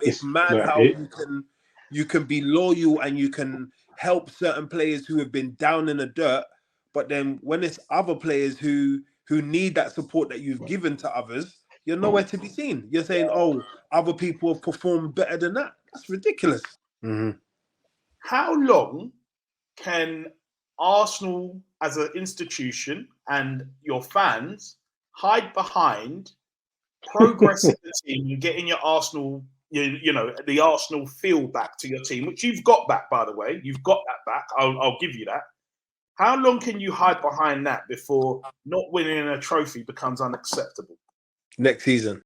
it's mad no, how you can be loyal and you can help certain players who have been down in the dirt, but then when it's other players who need that support that you've given to others, you're nowhere to be seen. You're saying, "Oh, other people have performed better than that." That's ridiculous. Mm-hmm. How long can Arsenal as an institution and your fans hide behind progressing the team and getting your Arsenal, you know, the Arsenal feel back to your team, which you've got back, by the way. You've got that back. I'll give you that. How long can you hide behind that before not winning a trophy becomes unacceptable? Next season.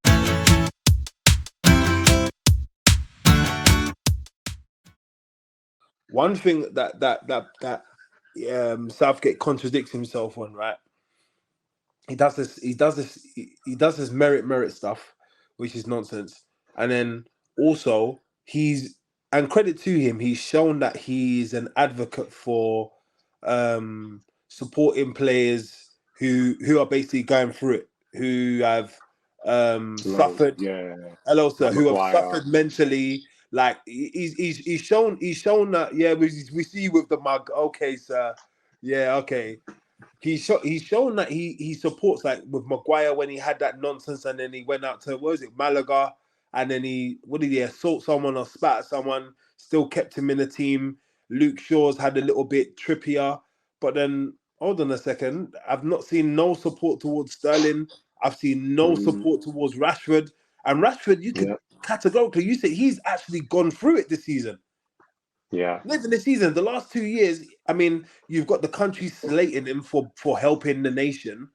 One thing that Southgate contradicts himself on, right? He does this merit stuff, which is nonsense. And then also and credit to him, he's shown that he's an advocate for supporting players who are basically going through it, who have suffered, hello sir, who have suffered mentally. Like he's shown that, yeah, we see you with the mug, okay sir, yeah, okay. He's shown that he supports, like with Maguire when he had that nonsense and then he went out to, what was it, Malaga, and then he assault someone or spat at someone, still kept him in the team. Luke Shaw's had a little bit trippier, but then hold on a second, I've not seen no support towards Sterling. I've seen no support towards Rashford, and Rashford, you could categorically, you say he's actually gone through it this season. Yeah. Living the season, the last 2 years, I mean, you've got the country slating him for helping the nation,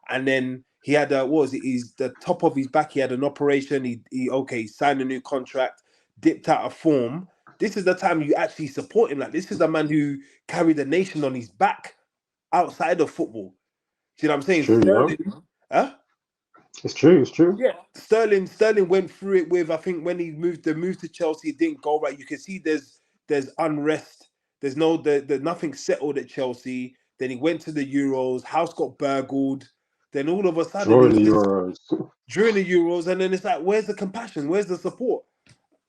and then he had he's the top of his back. He had an operation. He signed a new contract, dipped out of form. This is the time you actually support him. Like, this is the man who carried the nation on his back outside of football. See what I'm saying? True, Sterling, huh? It's true. Yeah, Sterling went through it with, I think when he moved to Chelsea, it didn't go right. You can see there's unrest. There's nothing settled at Chelsea. Then he went to the Euros. House got burgled. Then all of a sudden, during the Euros, and then it's like, where's the compassion? Where's the support?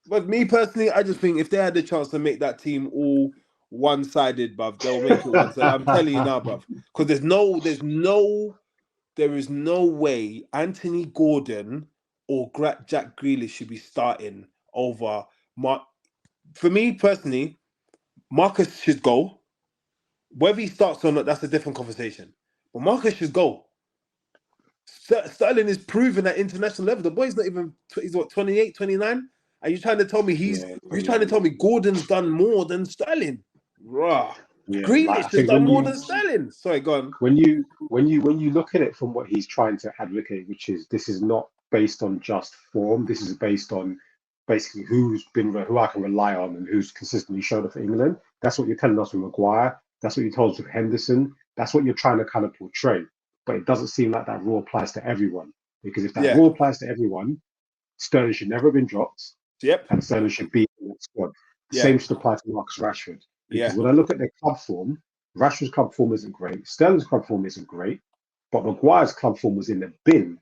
But me personally, I just think if they had the chance to make that team all one-sided, bruv, they'll make it one-sided. I'm telling you now, bruv, because there is no way Anthony Gordon or Jack Grealish should be starting over Mark. For me personally, Marcus should go. Whether he starts or not, that's a different conversation. But Marcus should go. Sterling is proven at international level. The boy's not even, he's what, 28, 29? Are you trying to tell me Gordon's done more than Sterling? Rah. Yeah, Grealish has done more than Sterling. Sorry, go on. When you look at it from what he's trying to advocate, which is, this is not based on just form. This is based on basically who I can rely on and who's consistently showed up for England. That's what you're telling us with Maguire. That's what you told us with Henderson. That's what you're trying to kind of portray. But it doesn't seem like that rule applies to everyone. Because if that rule applies to everyone, Sterling should never have been dropped. Yep. And Sterling should be in that squad. Yeah. Same should apply to Marcus Rashford. Because when I look at their club form, Rashford's club form isn't great. Sterling's club form isn't great. But Maguire's club form was in the bin.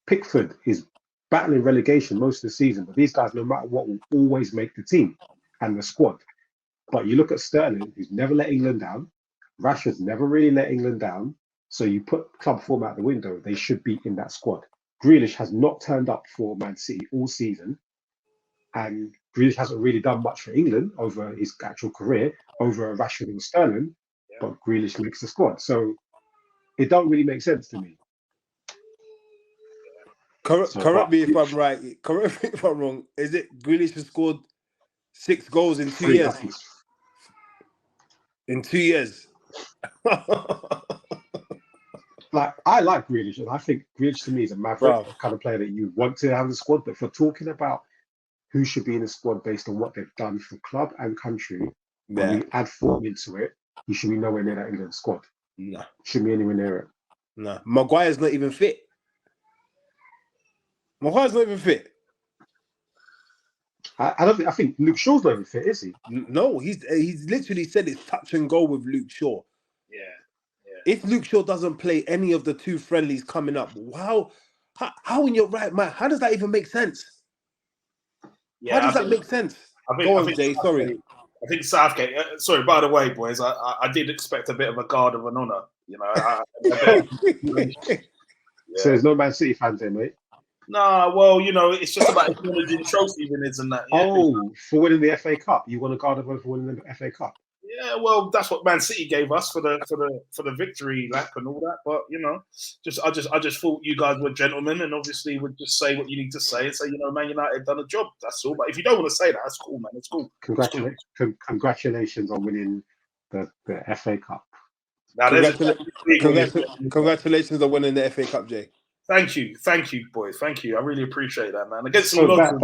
Pickford is battling relegation most of the season. But these guys, no matter what, will always make the team and the squad. But you look at Sterling, who's never let England down. Rashford's never really let England down. So you put club form out the window, they should be in that squad. Grealish has not turned up for Man City all season. And Grealish hasn't really done much for England over his actual career, over Rashford and Sterling, but Grealish makes the squad. So it don't really make sense to me. Correct me if I'm right. Correct me if I'm wrong. Is it Grealish has scored 6 goals in 2 years? In 2 years. I like Grealish, and I think Grealish to me is a maverick kind of player that you want to have in the squad. But for talking about who should be in the squad based on what they've done for club and country, when we add form into it, he should be nowhere near that England squad. No. Shouldn't be anywhere near it. No. Maguire's not even fit. I think Luke Shaw's not even fit, is he? No, he's literally said it's touch and go with Luke Shaw. Yeah. If Luke Shaw doesn't play any of the 2 friendlies coming up, how in your right mind, how does that even make sense? How does that make sense? Go on, Jay. Sorry. I think Southgate. Sorry, by the way, boys, I did expect a bit of a guard of an honour. You know. So there's no Man City fans there, mate. Nah, well, you know, it's just about acknowledging trophy winners and that. Yeah? Oh, for winning the FA Cup, you want a guard of honor for winning the FA Cup? Yeah, well, that's what Man City gave us for the victory lap and all that. But you know, I just thought you guys were gentlemen and obviously would just say what you need to say and say, you know, Man United done a job. That's all. But if you don't want to say that, that's cool, man. It's cool. Congratulations on winning the FA Cup. Now, congratulations on winning the FA Cup, Jay. Thank you, boys. Thank you. I really appreciate that, man. Against all odds.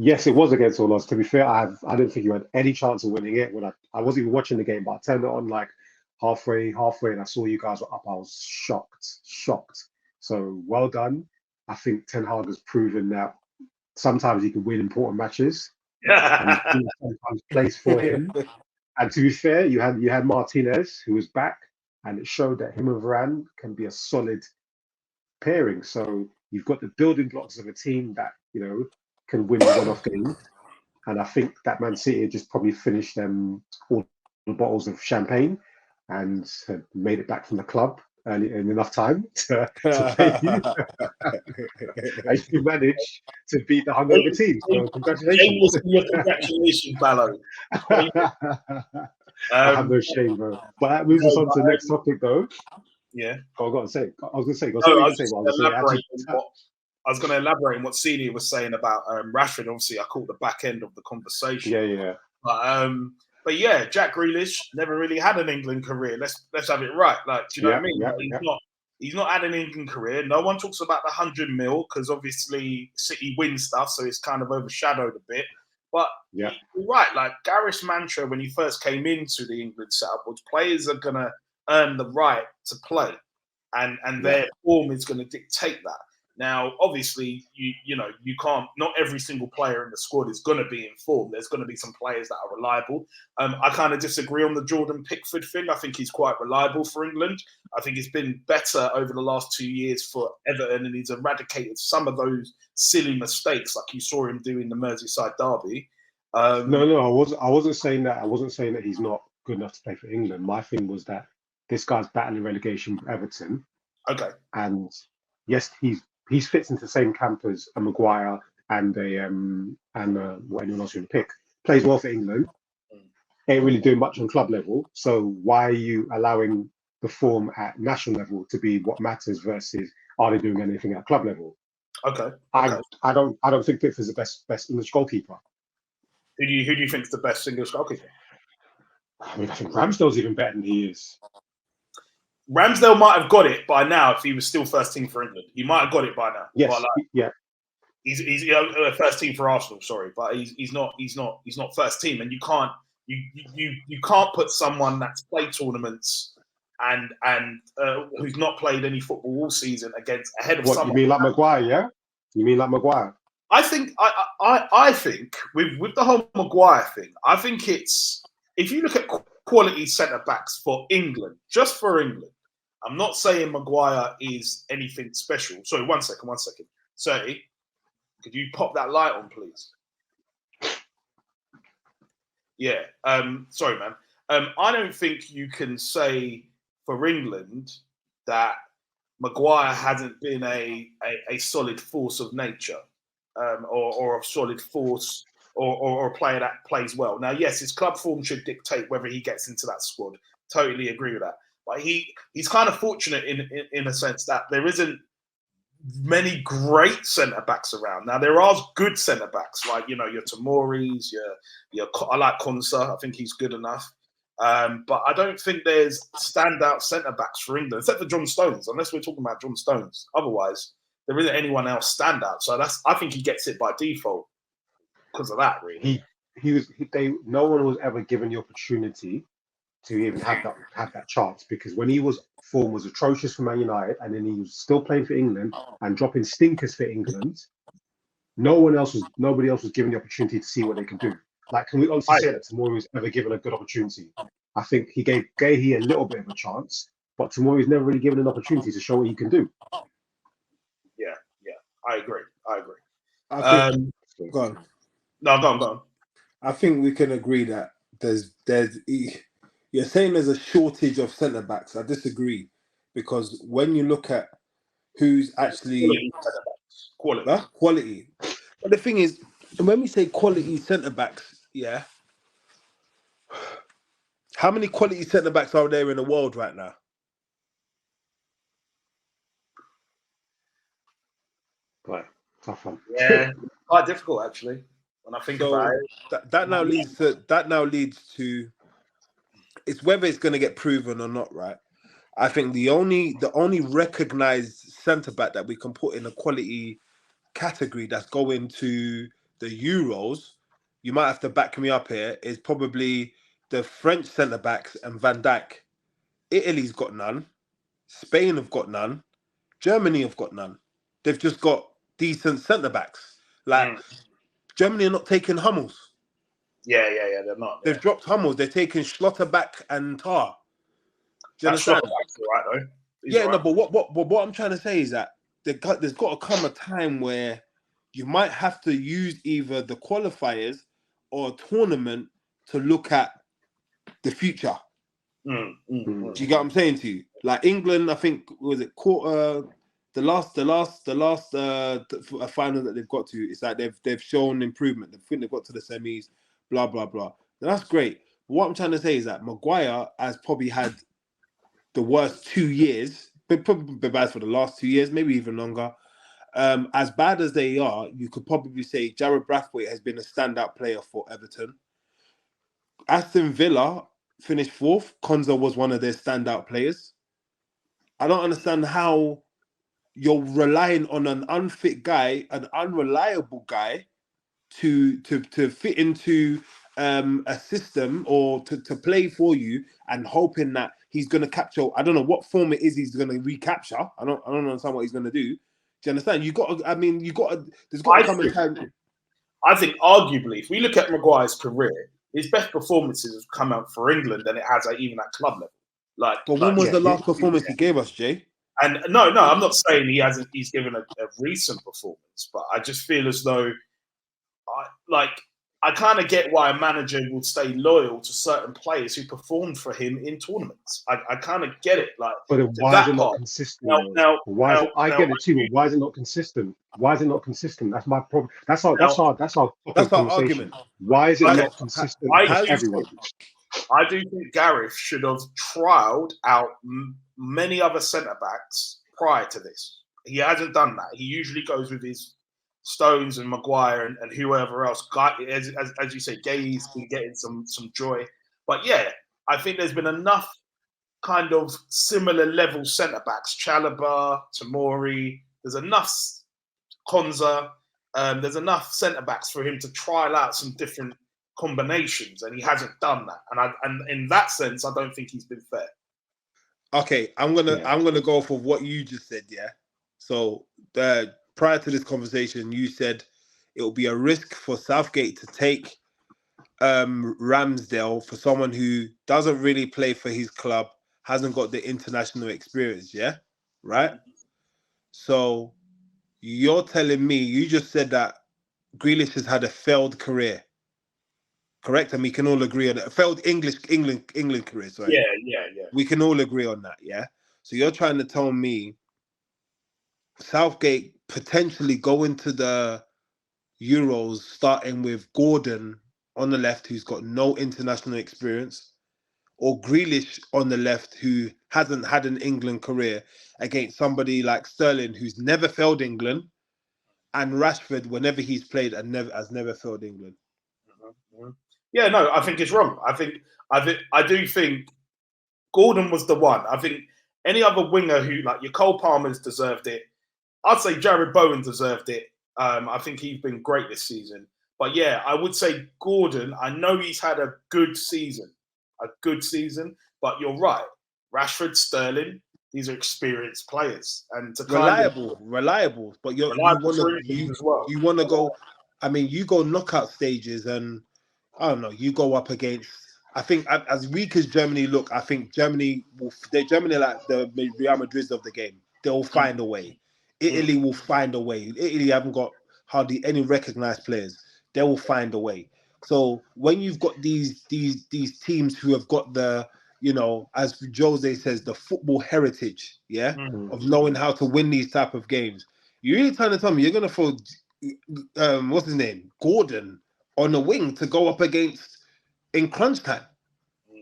Yes, it was against all odds. To be fair, I didn't think you had any chance of winning it when I wasn't even watching the game, but I turned it on like halfway, and I saw you guys were up. I was shocked. So well done. I think Ten Hag has proven that sometimes he can win important matches. And sometimes plays for him. And to be fair, you had Martinez who was back, and it showed that him and Varane can be a solid pairing. So you've got the building blocks of a team that, you know, can win one-off games. And I think that Man City just probably finished them all the bottles of champagne and had made it back from the club early in enough time to play you. And you managed to beat the hungover team. So congratulations. Congratulations, Ballo. I have no shame, bro. But that moves us on to the next topic, though. Yeah. I was going to say. I was going to elaborate on what Celia was saying about Rashford. Obviously, I caught the back end of the conversation. Yeah. But yeah, Jack Grealish never really had an England career. Let's have it right. Like, do you know what I mean? He's not had an England career. No one talks about the 100 mil because obviously City win stuff, so it's kind of overshadowed a bit. But you're right. Like Gareth's mantra when he first came into the England setup was players are gonna earn the right to play, and their form is going to dictate that. Now, obviously, you know you can't. Not every single player in the squad is going to be in form. There's going to be some players that are reliable. I kind of disagree on the Jordan Pickford thing. I think he's quite reliable for England. I think he's been better over the last 2 years for Everton, and he's eradicated some of those silly mistakes like you saw him do in the Merseyside derby. No, I wasn't saying that. I wasn't saying that he's not good enough to play for England. My thing was that this guy's battling relegation for Everton. Okay. And yes, he fits into the same camp as a Maguire and what anyone else you would pick. Plays well for England. Ain't really doing much on club level. So why are you allowing the form at national level to be what matters versus are they doing anything at club level? Okay. I don't think Pickford's the best English goalkeeper. Who do you think is the best English goalkeeper? I mean, I think Ramsdale's even better than he is. Ramsdale might have got it by now if he was still first team for England. He might have got it by now. Yes, but He's first team for Arsenal. Sorry, but he's not first team, and you can't put someone that's played tournaments and who's not played any football all season ahead of someone. You mean like Maguire? Yeah, you mean like Maguire? I think with the whole Maguire thing, I think it's if you look at quality centre backs for England, just for England. I'm not saying Maguire is anything special. Sorry, one second. Sorry, could you pop that light on, please? Yeah. Sorry, man. I don't think you can say for England that Maguire hasn't been a solid force of nature, or a solid force, or a player that plays well. Now, yes, his club form should dictate whether he gets into that squad. Totally agree with that. But he's kind of fortunate in a sense that there isn't many great centre backs around. Now there are good centre backs like your Tomori's, I like Konsa. I think he's good enough. But I don't think there's standout centre backs for England except for John Stones. Unless we're talking about John Stones, otherwise there isn't anyone else standout. So I think he gets it by default because of that. Really, no one was ever given the opportunity to even have that chance because when form was atrocious for Man United and then he was still playing for England and dropping stinkers for England, nobody else was given the opportunity to see what they can do. Like, can we honestly say that Tomori was ever given a good opportunity? I think he gave Gahey a little bit of a chance, but Tomori's never really given an opportunity to show what he can do. Yeah, I agree. Go on. No, go on. I think we can agree that there's you're saying there's a shortage of centre backs. I disagree, because when you look at who's actually quality. But the thing is, when we say quality centre backs, yeah, how many quality centre backs are there in the world right now? Right, tough one. Yeah, quite difficult actually. When I think about it, that now leads to it's whether it's going to get proven or not, right? I think the only recognized centre back that we can put in a quality category that's going to the Euros, you might have to back me up here, is probably the French centre backs and Van Dijk. Italy's got none. Spain have got none. Germany have got none. They've just got decent centre backs. Like Germany are not taking Hummels. Yeah, they're not. They've dropped Hummels. They're taking Schlotterbeck and Tar. Do you understand? Right, though. Yeah, right. No, but what I'm trying to say is that there's got to come a time where you might have to use either the qualifiers or a tournament to look at the future. Do you get what I'm saying to you? Like England, I think was it the last final that they've got to. It's like they've shown improvement. I think they've got to the semis. Blah blah blah. Now, that's great. But what I'm trying to say is that Maguire has probably had the worst 2 years, but probably bad for the last 2 years, maybe even longer. As bad as they are, you could probably say Jared Brathwaite has been a standout player for Everton. Aston Villa finished 4th. Konza was one of their standout players. I don't understand how you're relying on an unfit guy, an unreliable guy, to fit into a system or to play for you, and hoping that he's going to capture. I don't know what form it is he's going to recapture. I don't understand what he's going to do. Do you understand? There's got to come a time. I think arguably, if we look at Maguire's career, his best performances have come out for England than it has even at club level. But when was the last performance he gave us, Jay? And no, I'm not saying he's given a recent performance, but I just feel as though I kind of get why a manager would stay loyal to certain players who performed for him in tournaments. I kind of get it. But why is it not consistent? I get it too. But why is it not consistent? Why is it not consistent? That's my problem. That's our argument. Why is it not consistent for everyone? I do think Gareth should have trialed out many other centre backs prior to this. He hasn't done that. He usually goes with his Stones and Maguire and whoever else. As you say, Gay's been getting some joy. But yeah, I think there's been enough kind of similar level centre backs. Chalobah, Tomori. There's enough Konza. There's enough centre backs for him to trial out some different combinations, and he hasn't done that. And in that sense, I don't think he's been fair. Okay, I'm gonna go for what you just said. Yeah. So prior to this conversation, you said it will be a risk for Southgate to take Ramsdale for someone who doesn't really play for his club, hasn't got the international experience. Yeah, right. So you're telling me, you just said that Grealish has had a failed career. Correct, and we can all agree on that. Failed England career. Sorry. Yeah. We can all agree on that. Yeah. So you're trying to tell me Southgate potentially go into the Euros starting with Gordon on the left, who's got no international experience, or Grealish on the left, who hasn't had an England career, against somebody like Sterling, who's never failed England, and Rashford, whenever he's played, has never failed England. Yeah, no, I think it's wrong. I do think Gordon was the one. I think any other winger who, like your Cole Palmer's deserved it. I'd say Jared Bowen deserved it. I think he's been great this season. But yeah, I would say Gordon, I know he's had a good season. But you're right. Rashford, Sterling, these are experienced players. And to reliable. But you want to go, I mean, you go knockout stages and I don't know, you go up against, I think as weak as Germany look, I think Germany like the Real Madrid of the game. They'll find a way. Italy will find a way. Italy haven't got hardly any recognized players. They will find a way. So when you've got these teams who have got the, you know, as Jose says, the football heritage, of knowing how to win these type of games, you really trying to tell me you're gonna throw what's his name, Gordon, on the wing to go up against in crunch time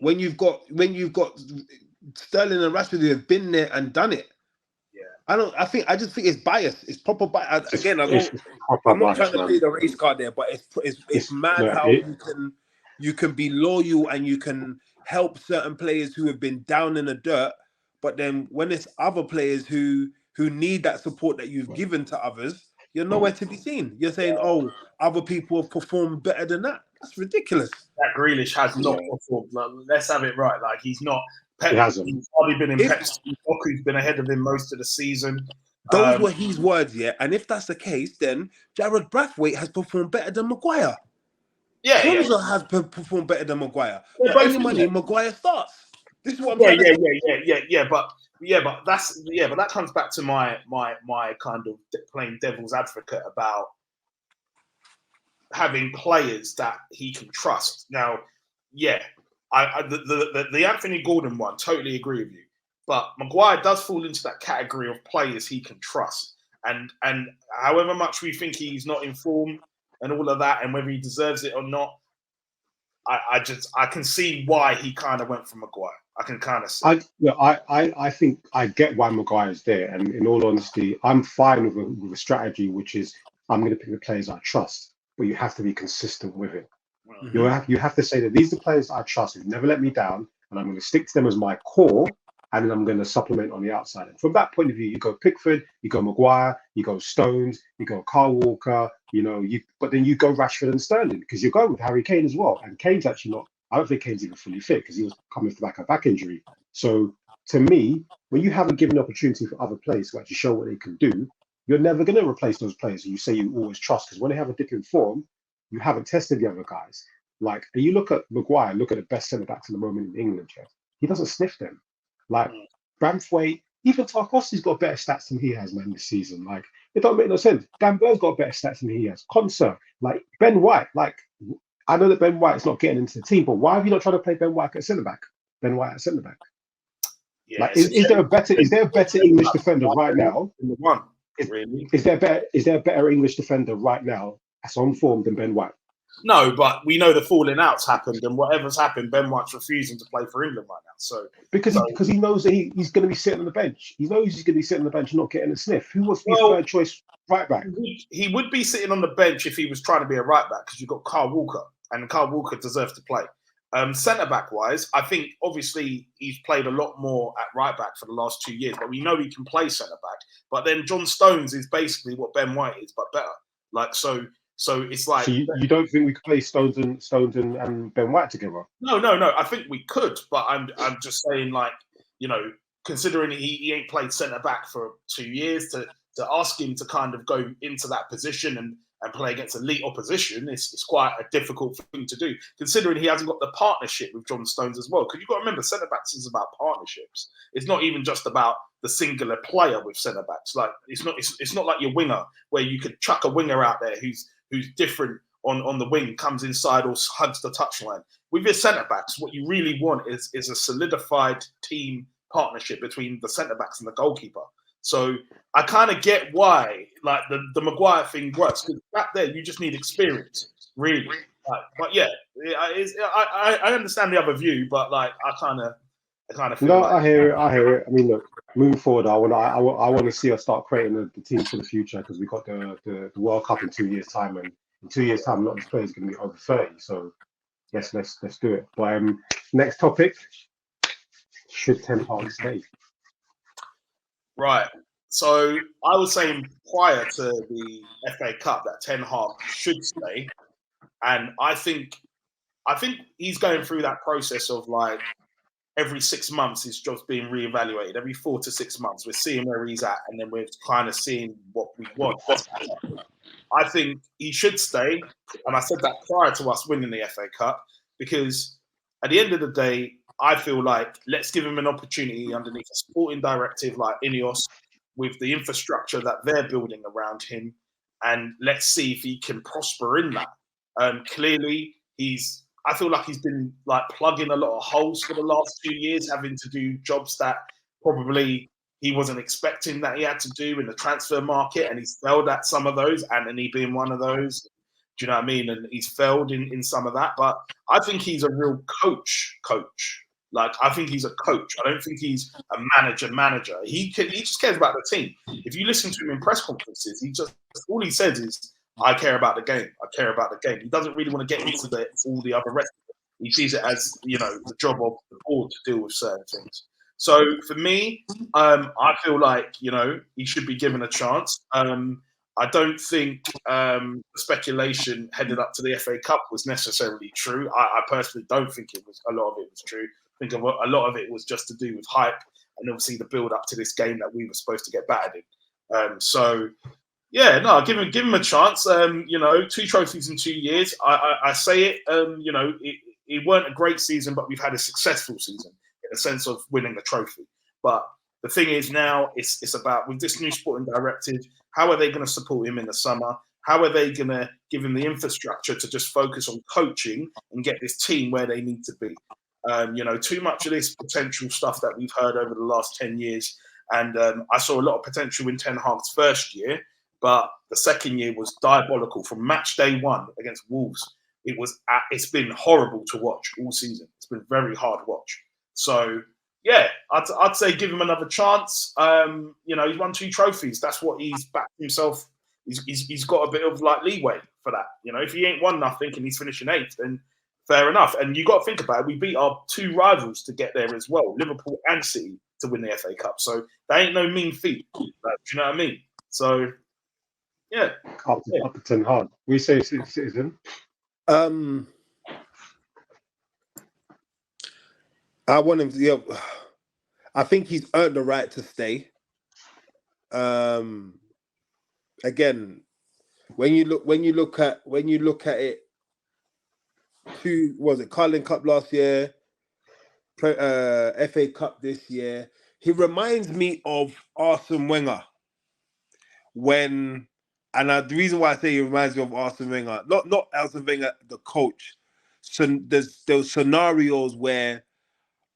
when you've got Sterling and Rashford who have been there and done it. I just think it's bias. It's proper bias. Again, I'm not trying to play the race card there, but it's mad how you can be loyal and you can help certain players who have been down in the dirt, but then when it's other players who need that support that you've given to others, you're nowhere to be seen. You're saying, oh, other people have performed better than that. That's ridiculous. That Grealish has not performed. Like, let's have it right. Like, he's not. Pep, he hasn't. He's probably been in Pep's. Who's been ahead of him most of the season. Those were his words, And if that's the case, then Jared Brathwaite has performed better than Maguire. Konza has performed better than Maguire. For any money, Maguire starts. This is what I'm trying to say. But that comes back to my kind of playing devil's advocate about having players that he can trust. Now, the Anthony Gordon one, totally agree with you. But Maguire does fall into that category of players he can trust. And however much we think he's not informed and all of that, and whether he deserves it or not, I can see why he kind of went for Maguire. I can kind of see. I think I get why Maguire's there. And in all honesty, I'm fine with a strategy, which is I'm going to pick the players I trust, but you have to be consistent with it. Mm-hmm. You have to say that these are the players I trust who've never let me down, and I'm going to stick to them as my core, and then I'm going to supplement on the outside. And from that point of view, you go Pickford, you go Maguire, you go Stones, you go Carl Walker, but then you go Rashford and Sterling, because you're going with Harry Kane as well. And Kane's actually not, I don't think Kane's even fully fit because he was coming off the back of a back injury. So to me, when you haven't given opportunity for other players to actually show what they can do, you're never going to replace those players who you say you always trust, because when they have a dip in form, you haven't tested the other guys. Like, and you look at Maguire, look at the best centre-backs in the moment in England, he doesn't sniff them. Like, Braithwaite, even Tarkowski's got better stats than he has, man, this season. Like, it don't make no sense. Dan Burns got better stats than he has. Konsa, like, Ben White, like, I know that Ben White's not getting into the team, but why have you not tried to play Ben White at centre-back? Ben White at centre-back? Yeah, like, is there a better English defender right now? Is there a better English defender right now that's on form than Ben White? No, but we know the falling outs happened, and whatever's happened, Ben White's refusing to play for England right now. So because he knows that he's going to be sitting on the bench. He knows he's going to be sitting on the bench and not getting a sniff. Who was his third choice right back? He would be sitting on the bench if he was trying to be a right back, because you've got Carl Walker, and Carl Walker deserves to play. Centre back wise, I think obviously he's played a lot more at right back for the last 2 years, but we know he can play centre back. But then John Stones is basically what Ben White is, but better. Like so it's like. So you don't think we could play Stones and Ben White together? No. I think we could, but I'm just saying, like, considering he ain't played centre back for 2 years, to ask him to kind of go into that position and play against elite opposition, it's quite a difficult thing to do, considering he hasn't got the partnership with John Stones as well. Because you've got to remember, centre-backs is about partnerships. It's not even just about the singular player with centre-backs. Like, it's not like your winger, where you could chuck a winger out there who's different on the wing, comes inside or hugs the touchline. With your centre-backs, what you really want is a solidified team partnership between the centre-backs and the goalkeeper. So I kind of get why, like, the Maguire thing works, because back there you just need experience, really. But yeah, I understand the other view, but like I kind of feel. No, like, I hear it. I mean, look, moving forward, I want to see us start creating the teams for the future, because we've got the World Cup in 2 years' time, and in 2 years' time, a lot of these players are going to be over 30. So let's do it. But next topic: should Ten Hag stay? Right. So I was saying prior to the FA Cup that Ten Hag should stay, and I think he's going through that process of, like, every 6 months his job's being reevaluated. Every 4 to 6 months we're seeing where he's at, and then we're kind of seeing what we want. I think he should stay, and I said that prior to us winning the FA Cup, because at the end of the day, I feel like let's give him an opportunity underneath a sporting directive like Ineos, with the infrastructure that they're building around him, and let's see if he can prosper in that. Clearly, I feel like he's been like plugging a lot of holes for the last 2 years, having to do jobs that probably he wasn't expecting that he had to do in the transfer market, and he's failed at some of those, Anthony being one of those. Do you know what I mean? And he's failed in some of that. But I think he's a real coach. Like, I think he's a coach. I don't think he's a manager. He just cares about the team. If you listen to him in press conferences, all he says is, I care about the game. I care about the game. He doesn't really want to get into all the other rest of it. He sees it as, the job of the board to deal with certain things. So for me, I feel like, he should be given a chance. I don't think the speculation headed up to the FA Cup was necessarily true. I personally don't think a lot of it was true. I think a lot of it was just to do with hype and obviously the build up to this game that we were supposed to get battered in. Give him a chance. 2 trophies in 2 years. I say it. It weren't a great season, but we've had a successful season in the sense of winning a trophy. But the thing is now, it's about, with this new sporting directive, how are they going to support him in the summer? How are they going to give him the infrastructure to just focus on coaching and get this team where they need to be? Too much of this potential stuff that we've heard over the last 10 years. And I saw a lot of potential in Ten Hag's first year, but the second year was diabolical. From match day 1 against Wolves, it's been horrible to watch all season. It's been very hard to watch. So, yeah, I'd say give him another chance. He's won 2 trophies. That's what he's backed himself. He's got a bit of like leeway for that. If he ain't won nothing and he's finishing 8th, then fair enough. And you got to think about it. We beat our 2 rivals to get there as well, Liverpool and City, to win the FA Cup. So that ain't no mean feat. Do you know what I mean? So, yeah. Up to Ten Hag. We say Citizen. I want him to. I think he's earned the right to stay. Again, when you look at it, Carling Cup last year, FA Cup this year. He reminds me of Arsene Wenger. The reason why I say he reminds me of Arsene Wenger, not Arsene Wenger, the coach. So there's scenarios where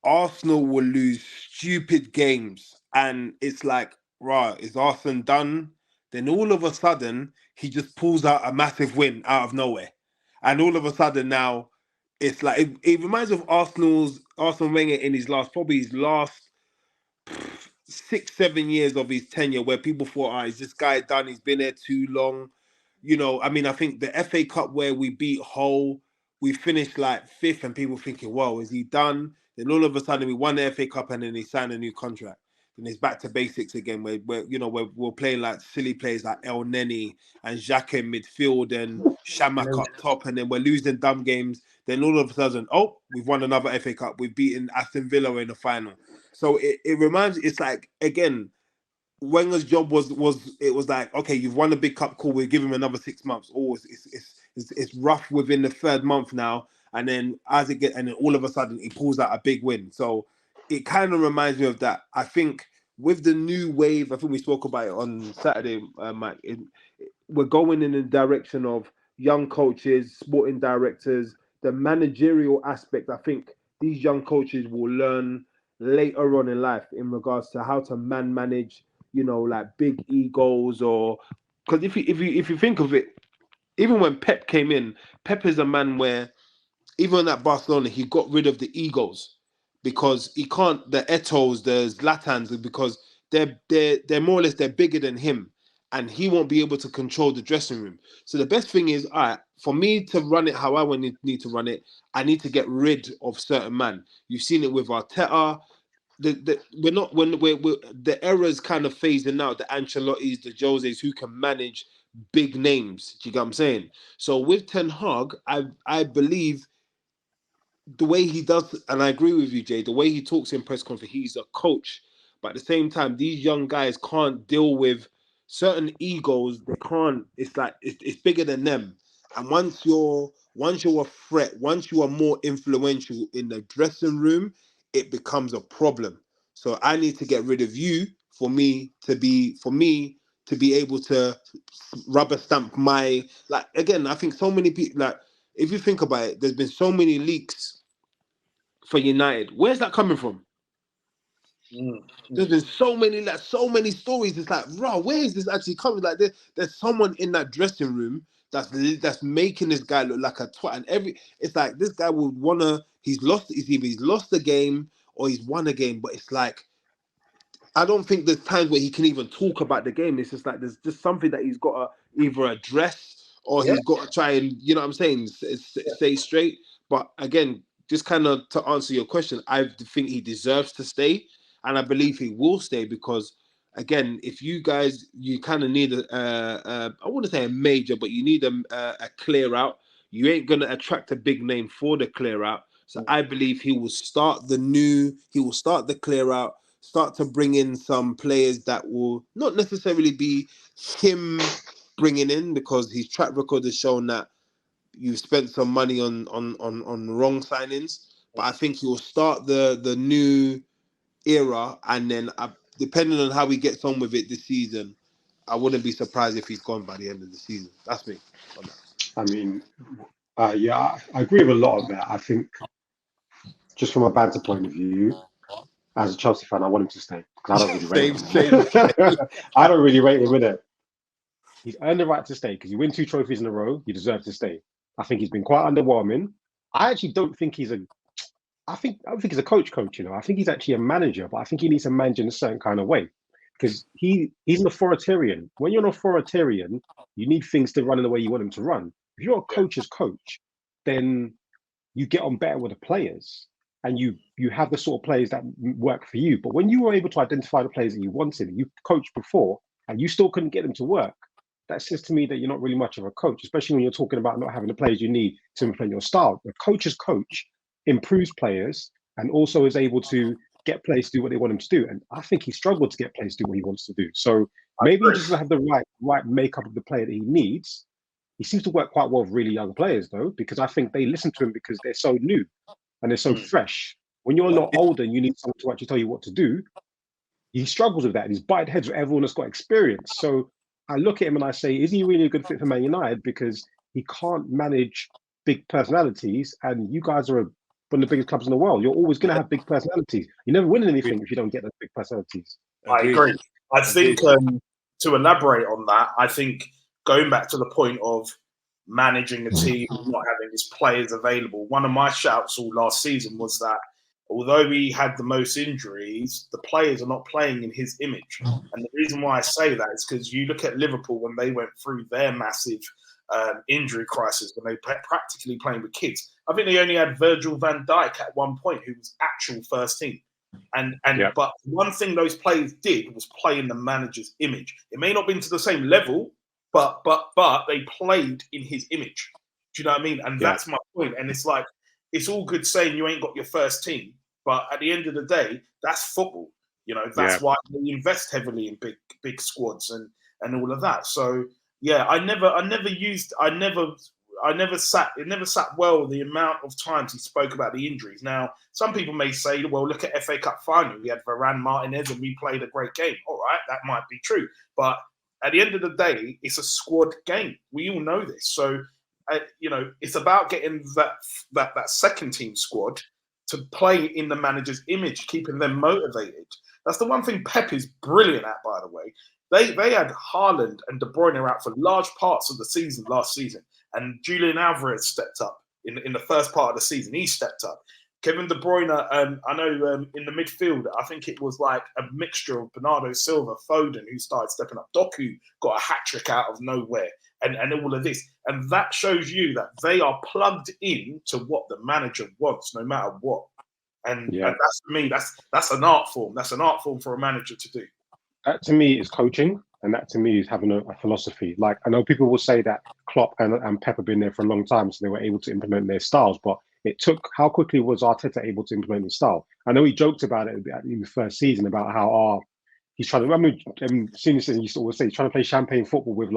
Arsenal will lose stupid games, and it's like, right, is Arsenal done? Then all of a sudden, he just pulls out a massive win out of nowhere, and all of a sudden now, it's like it reminds me of Arsene Wenger in his last 6-7 years of his tenure, where people thought, is this guy done? He's been there too long. I think the FA Cup where we beat Hull, we finished like 5th, and people thinking, "Whoa, is he done?" Then all of a sudden we won the FA Cup, and then he signed a new contract. And it's back to basics again. We're playing like silly players like El Neni and Xhaka in midfield and Shamak up top, and then we're losing dumb games. Then all of a sudden, we've won another FA Cup. We've beaten Aston Villa in the final. So it reminds. It's like, again, Wenger's job was like, okay, you've won a big cup, cool. We'll give him another 6 months. It's rough within the 3rd month now, and then and then all of a sudden he pulls out a big win. So it kind of reminds me of that. I think with the new wave, I think we spoke about it on Saturday, Mike. We're going in the direction of young coaches, sporting directors, the managerial aspect. I think these young coaches will learn later on in life in regards to how to manage, like big egos, or because if you think of it, even when Pep came in, Pep is a man where even at Barcelona he got rid of the egos, because he can't, the Etos, the Zlatans, because they're more or less, they're bigger than him, and he won't be able to control the dressing room. So the best thing is, all right, for me to run it how I need to run it, I need to get rid of certain man. You've seen it with Arteta. The era's kind of phasing out. The Ancelottis, the Joses, who can manage big names. Do you get what I'm saying? So with Ten Hag, I believe the way he does, and I agree with you, Jay, the way he talks in press conference, he's a coach. But at the same time, these young guys can't deal with certain egos. They can't. It's like it's bigger than them. And once you're a threat, once you are more influential in the dressing room, it becomes a problem. So I need to get rid of you for me to be able to rubber stamp my, like, again, I think so many people, like, if you think about it, there's been so many leaks for United. Where's that coming from? There's been so many stories. It's like, bro, where is this actually coming? Like, there's someone in that dressing room that's making this guy look like a twat. And it's like this guy would wanna. He's either he's lost the game or he's won a game. But it's like, I don't think there's times where he can even talk about the game. It's just like there's just something that he's got to either address or he's got to try and, you know what I'm saying, say straight. But again, just kind of to answer your question, I think he deserves to stay, and I believe he will stay because, again, if you guys, you kind of need I wouldn't say a major, but you need a clear out. You ain't gonna attract a big name for the clear out. So I believe he will start the clear out, start to bring in some players that will not necessarily be him bringing in, because his track record has shown that you've spent some money on wrong signings. But I think he will start the new era, and then depending on how he gets on with it this season, I wouldn't be surprised if he's gone by the end of the season. That's me on that. I mean, I agree with a lot of that. I think just from a banter point of view, as a Chelsea fan, I want him to stay because I don't really rate him. I don't really rate him, innit? He's earned the right to stay because you win 2 trophies in a row. You deserve to stay. I think he's been quite underwhelming. I actually don't think he's I don't think he's a coach. You know, I think he's actually a manager, but I think he needs to manage in a certain kind of way because he's an authoritarian. When you're an authoritarian, you need things to run in the way you want them to run. If you're a coach's coach, then you get on better with the players and you have the sort of players that work for you. But when you were able to identify the players that you wanted, you coached before, and you still couldn't get them to work, that says to me that you're not really much of a coach, especially when you're talking about not having the players you need to implement your style. The coach's coach improves players and also is able to get players to do what they want him to do. And I think he struggled to get players to do what he wants to do. So maybe he doesn't have the right makeup of the player that he needs. He seems to work quite well with really young players, though, because I think they listen to him because they're so new and they're so fresh. When you're a lot older and you need someone to actually tell you what to do, he struggles with that. He's butted heads with everyone that's got experience. So I look at him and I say, is he really a good fit for Man United? Because he can't manage big personalities, and you guys are one of the biggest clubs in the world. You're always going to have big personalities. You never win anything if you don't get those big personalities. I agree. I think to elaborate on that, I think going back to the point of managing a team, not having his players available, one of my shouts all last season was that although he had the most injuries, the players are not playing in his image. And the reason why I say that is because you look at Liverpool when they went through their massive injury crisis, when they practically playing with kids. I think they only had Virgil van Dijk at one point, who was actual first team. But one thing those players did was play in the manager's image. It may not have been to the same level, but they played in his image. Do you know what I mean? And that's my point. And it's like, it's all good saying you ain't got your first team, but at the end of the day, that's football. You know, that's why they invest heavily in big squads and all of that. So yeah, it never sat well the amount of times he spoke about the injuries. Now, some people may say, well, look at FA Cup final. We had Varane, Martinez, and we played a great game. All right, that might be true. But at the end of the day, it's a squad game. We all know this. So, it's about getting that second team squad to play in the manager's image, keeping them motivated. That's the one thing Pep is brilliant at, by the way. They had Haaland and De Bruyne out for large parts of the season last season. And Julian Alvarez stepped up in the first part of the season. He stepped up. Kevin De Bruyne, I know in the midfield, I think it was like a mixture of Bernardo Silva, Foden, who started stepping up. Doku got a hat-trick out of nowhere and all of this. And that shows you that they are plugged in to what the manager wants, no matter what. And that's, for me, that's an art form. That's an art form for a manager to do. That to me is coaching, and that to me is having a philosophy. Like, I know people will say that Klopp and Pep have been there for a long time, so they were able to implement their styles, but it took, how quickly was Arteta able to implement his style? I know he joked about it in the first season about how he's trying to, I mean, senior citizen used to always say he's trying to play champagne football with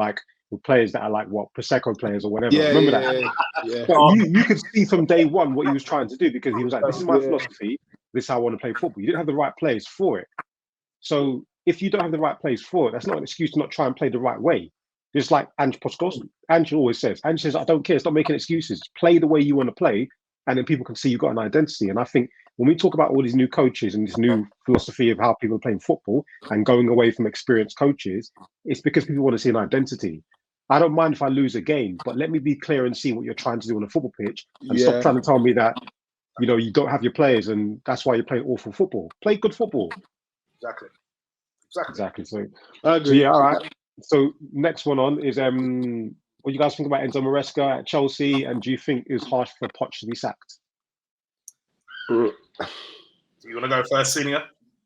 players that are like Prosecco players or whatever. Remember that? Yeah. But you could see from day one what he was trying to do, because he was like, this is my philosophy, this is how I want to play football. You didn't have the right players for it. So if you don't have the right players for it, that's not an excuse to not try and play the right way. Just like Ange Postecoglou, Ange always says, I don't care. Stop making excuses. Play the way you want to play, and then people can see you've got an identity. And I think when we talk about all these new coaches and this new philosophy of how people are playing football and going away from experienced coaches, it's because people want to see an identity. I don't mind if I lose a game, but let me be clear and see what you're trying to do on a football pitch, and stop trying to tell me that, you know, you don't have your players and that's why you're playing awful football. Play good football. Exactly. So yeah, all right. So next one on is what do you guys think about Enzo Maresca at Chelsea, and do you think it was harsh for Poch to be sacked? Do you want to go first, Senior?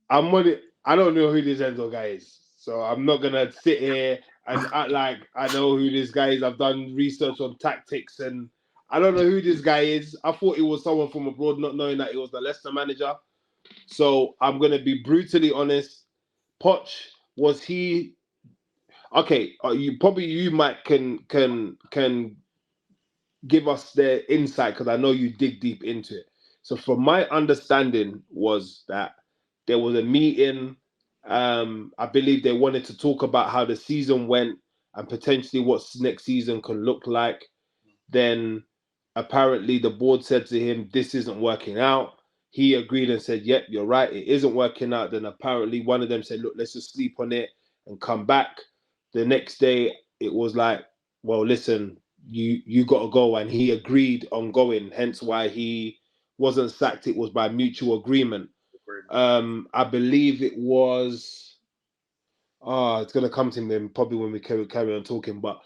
I don't know who this Enzo guy is, so I'm not gonna sit here and act like I know who this guy is. I've done research on tactics, and I don't know who this guy is. I thought it was someone from abroad, not knowing that it was the Leicester manager. So I'm gonna be brutally honest. Poch, was he okay? You might can give us the insight, because I know you dig deep into it. So from my understanding was that there was a meeting. I believe they wanted to talk about how the season went and potentially what next season can look like. Then apparently the board said to him, this isn't working out. He agreed and said, yep, you're right, it isn't working out. Then apparently one of them said, look, let's just sleep on it and come back. The next day it was like, well, listen, you got to go. And he agreed on going, hence why he wasn't sacked. It was by mutual agreement. I believe it was, it's going to come to me probably when we carry on talking, but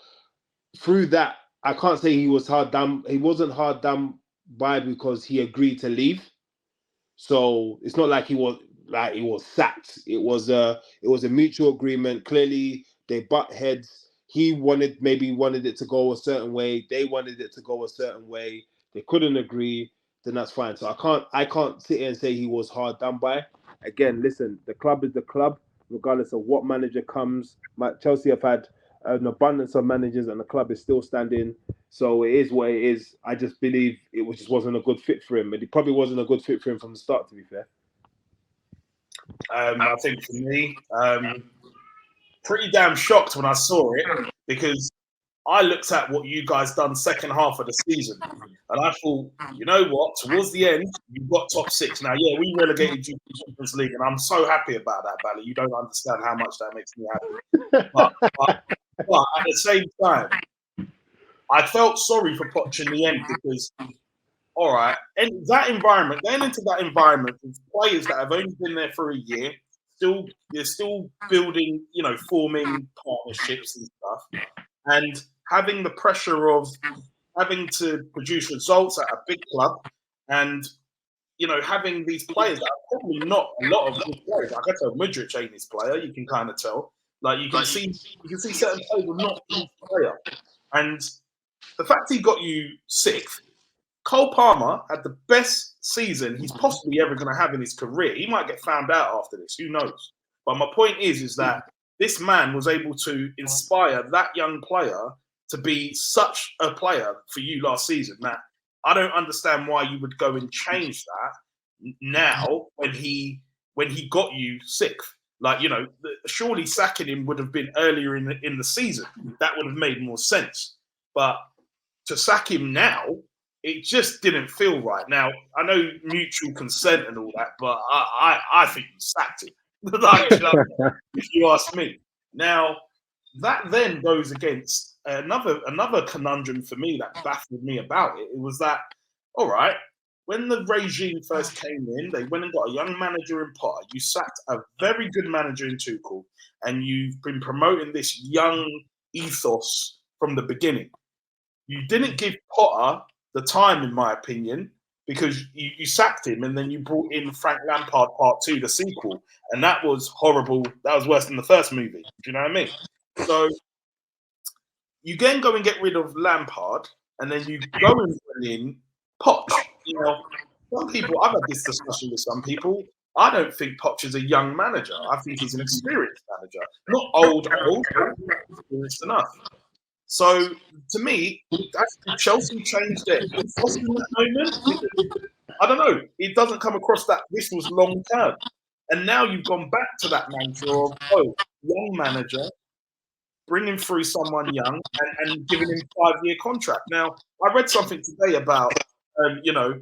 through that, I can't say he was hard done. He wasn't hard done by because he agreed to leave. So it's not like he was sacked. It was a mutual agreement. Clearly, they butt heads. He wanted it to go a certain way. They wanted it to go a certain way. They couldn't agree. Then that's fine. So I can't sit here and say he was hard done by. Again, listen, the club is the club, regardless of what manager comes. Chelsea have had an abundance of managers, and the club is still standing. So it is what it is. I just believe it just wasn't a good fit for him, and it probably wasn't a good fit for him from the start, to be fair. I think for me, pretty damn shocked when I saw it, because I looked at what you guys done second half of the season, and I thought, you know what? Towards the end, you've got top six. Now, yeah, we relegated you to the Champions League, and I'm so happy about that, Bally. You don't understand how much that makes me happy. But at the same time, I felt sorry for Poch in the end, because, all right, and that environment, going into that environment with players that have only been there for a year, they're still building, forming partnerships and stuff, and having the pressure of having to produce results at a big club, and having these players that are probably not a lot of good players. Like I tell, Mudryk ain't his player. You can kind of tell. Like you can see certain players are not his player, and the fact he got you sixth. Cole Palmer had the best season he's possibly ever going to have in his career. He might get found out after this. Who knows? But my point is that this man was able to inspire that young player to be such a player for you last season. Now, I don't understand why you would go and change that now when he got you sixth. Like, surely sacking him would have been earlier in the season. That would have made more sense. But to sack him now, it just didn't feel right. Now, I know mutual consent and all that, but I think you sacked him. If you ask me. Now, that then goes against another conundrum for me that baffled me about it. It was that, all right, when the regime first came in, they went and got a young manager in Potter. You sacked a very good manager in Tuchel, and you've been promoting this young ethos from the beginning. You didn't give Potter the time, in my opinion, because you sacked him and then you brought in Frank Lampard Part 2, the sequel, and that was horrible. That was worse than the first movie. Do you know what I mean? So you then go and get rid of Lampard, and then you go and bring in Poch. Some people, I've had this discussion with some people. I don't think Poch is a young manager. I think he's an experienced manager. Not old, experienced enough. So, to me, Chelsea changed their ethos in that moment. I don't know. It doesn't come across that this was long term. And now you've gone back to that mantra of, young manager, bringing through someone young and giving him 5-year contract. Now, I read something today about, your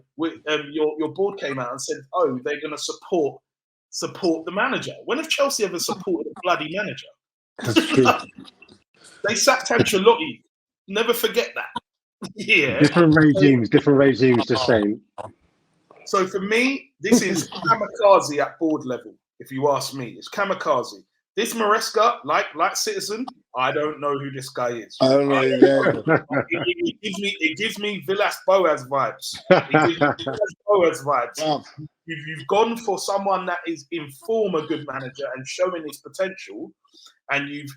board came out and said, they're going to support the manager. When have Chelsea ever supported a bloody manager? That's true. They sacked Ancelotti. Never forget that. Yeah. Different regimes, just saying. So for me, this is kamikaze at board level. If you ask me, it's kamikaze. This Maresca, like Citizen, I don't know who this guy is. I don't know. It gives me Villas-Boas vibes. It gives me Villas-Boas vibes. You've gone for someone that is in form a good manager and showing his potential, and you've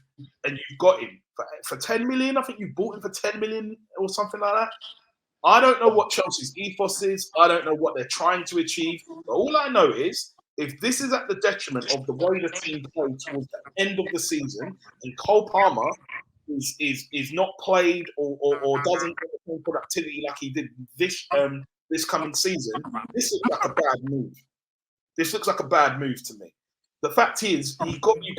got him for 10 million. I think you bought him for 10 million or something like that. I don't know what Chelsea's ethos is. I don't know what they're trying to achieve. But all I know is, if this is at the detriment of the way the team played towards the end of the season, and Cole Palmer is not played or doesn't get the same productivity like he did this coming season, this looks like a bad move. This looks like a bad move to me. The fact is, he got you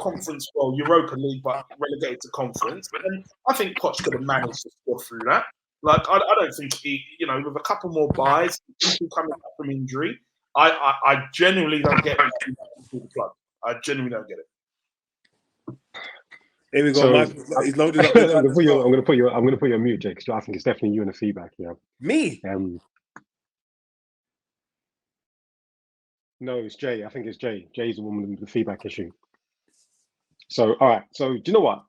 Europa League, but relegated to conference. And I think Poch could have managed to score through that. Like, I don't think with a couple more buys, people coming back from injury, I genuinely don't get it. I genuinely don't get it. Here we go. So, he's loaded up. I'm going to put you on mute, Jake, because I think it's definitely you in the feedback. Yeah. Me? No, it's Jay. I think it's Jay. Jay's the one with the feedback issue. So, all right. So, do you know what?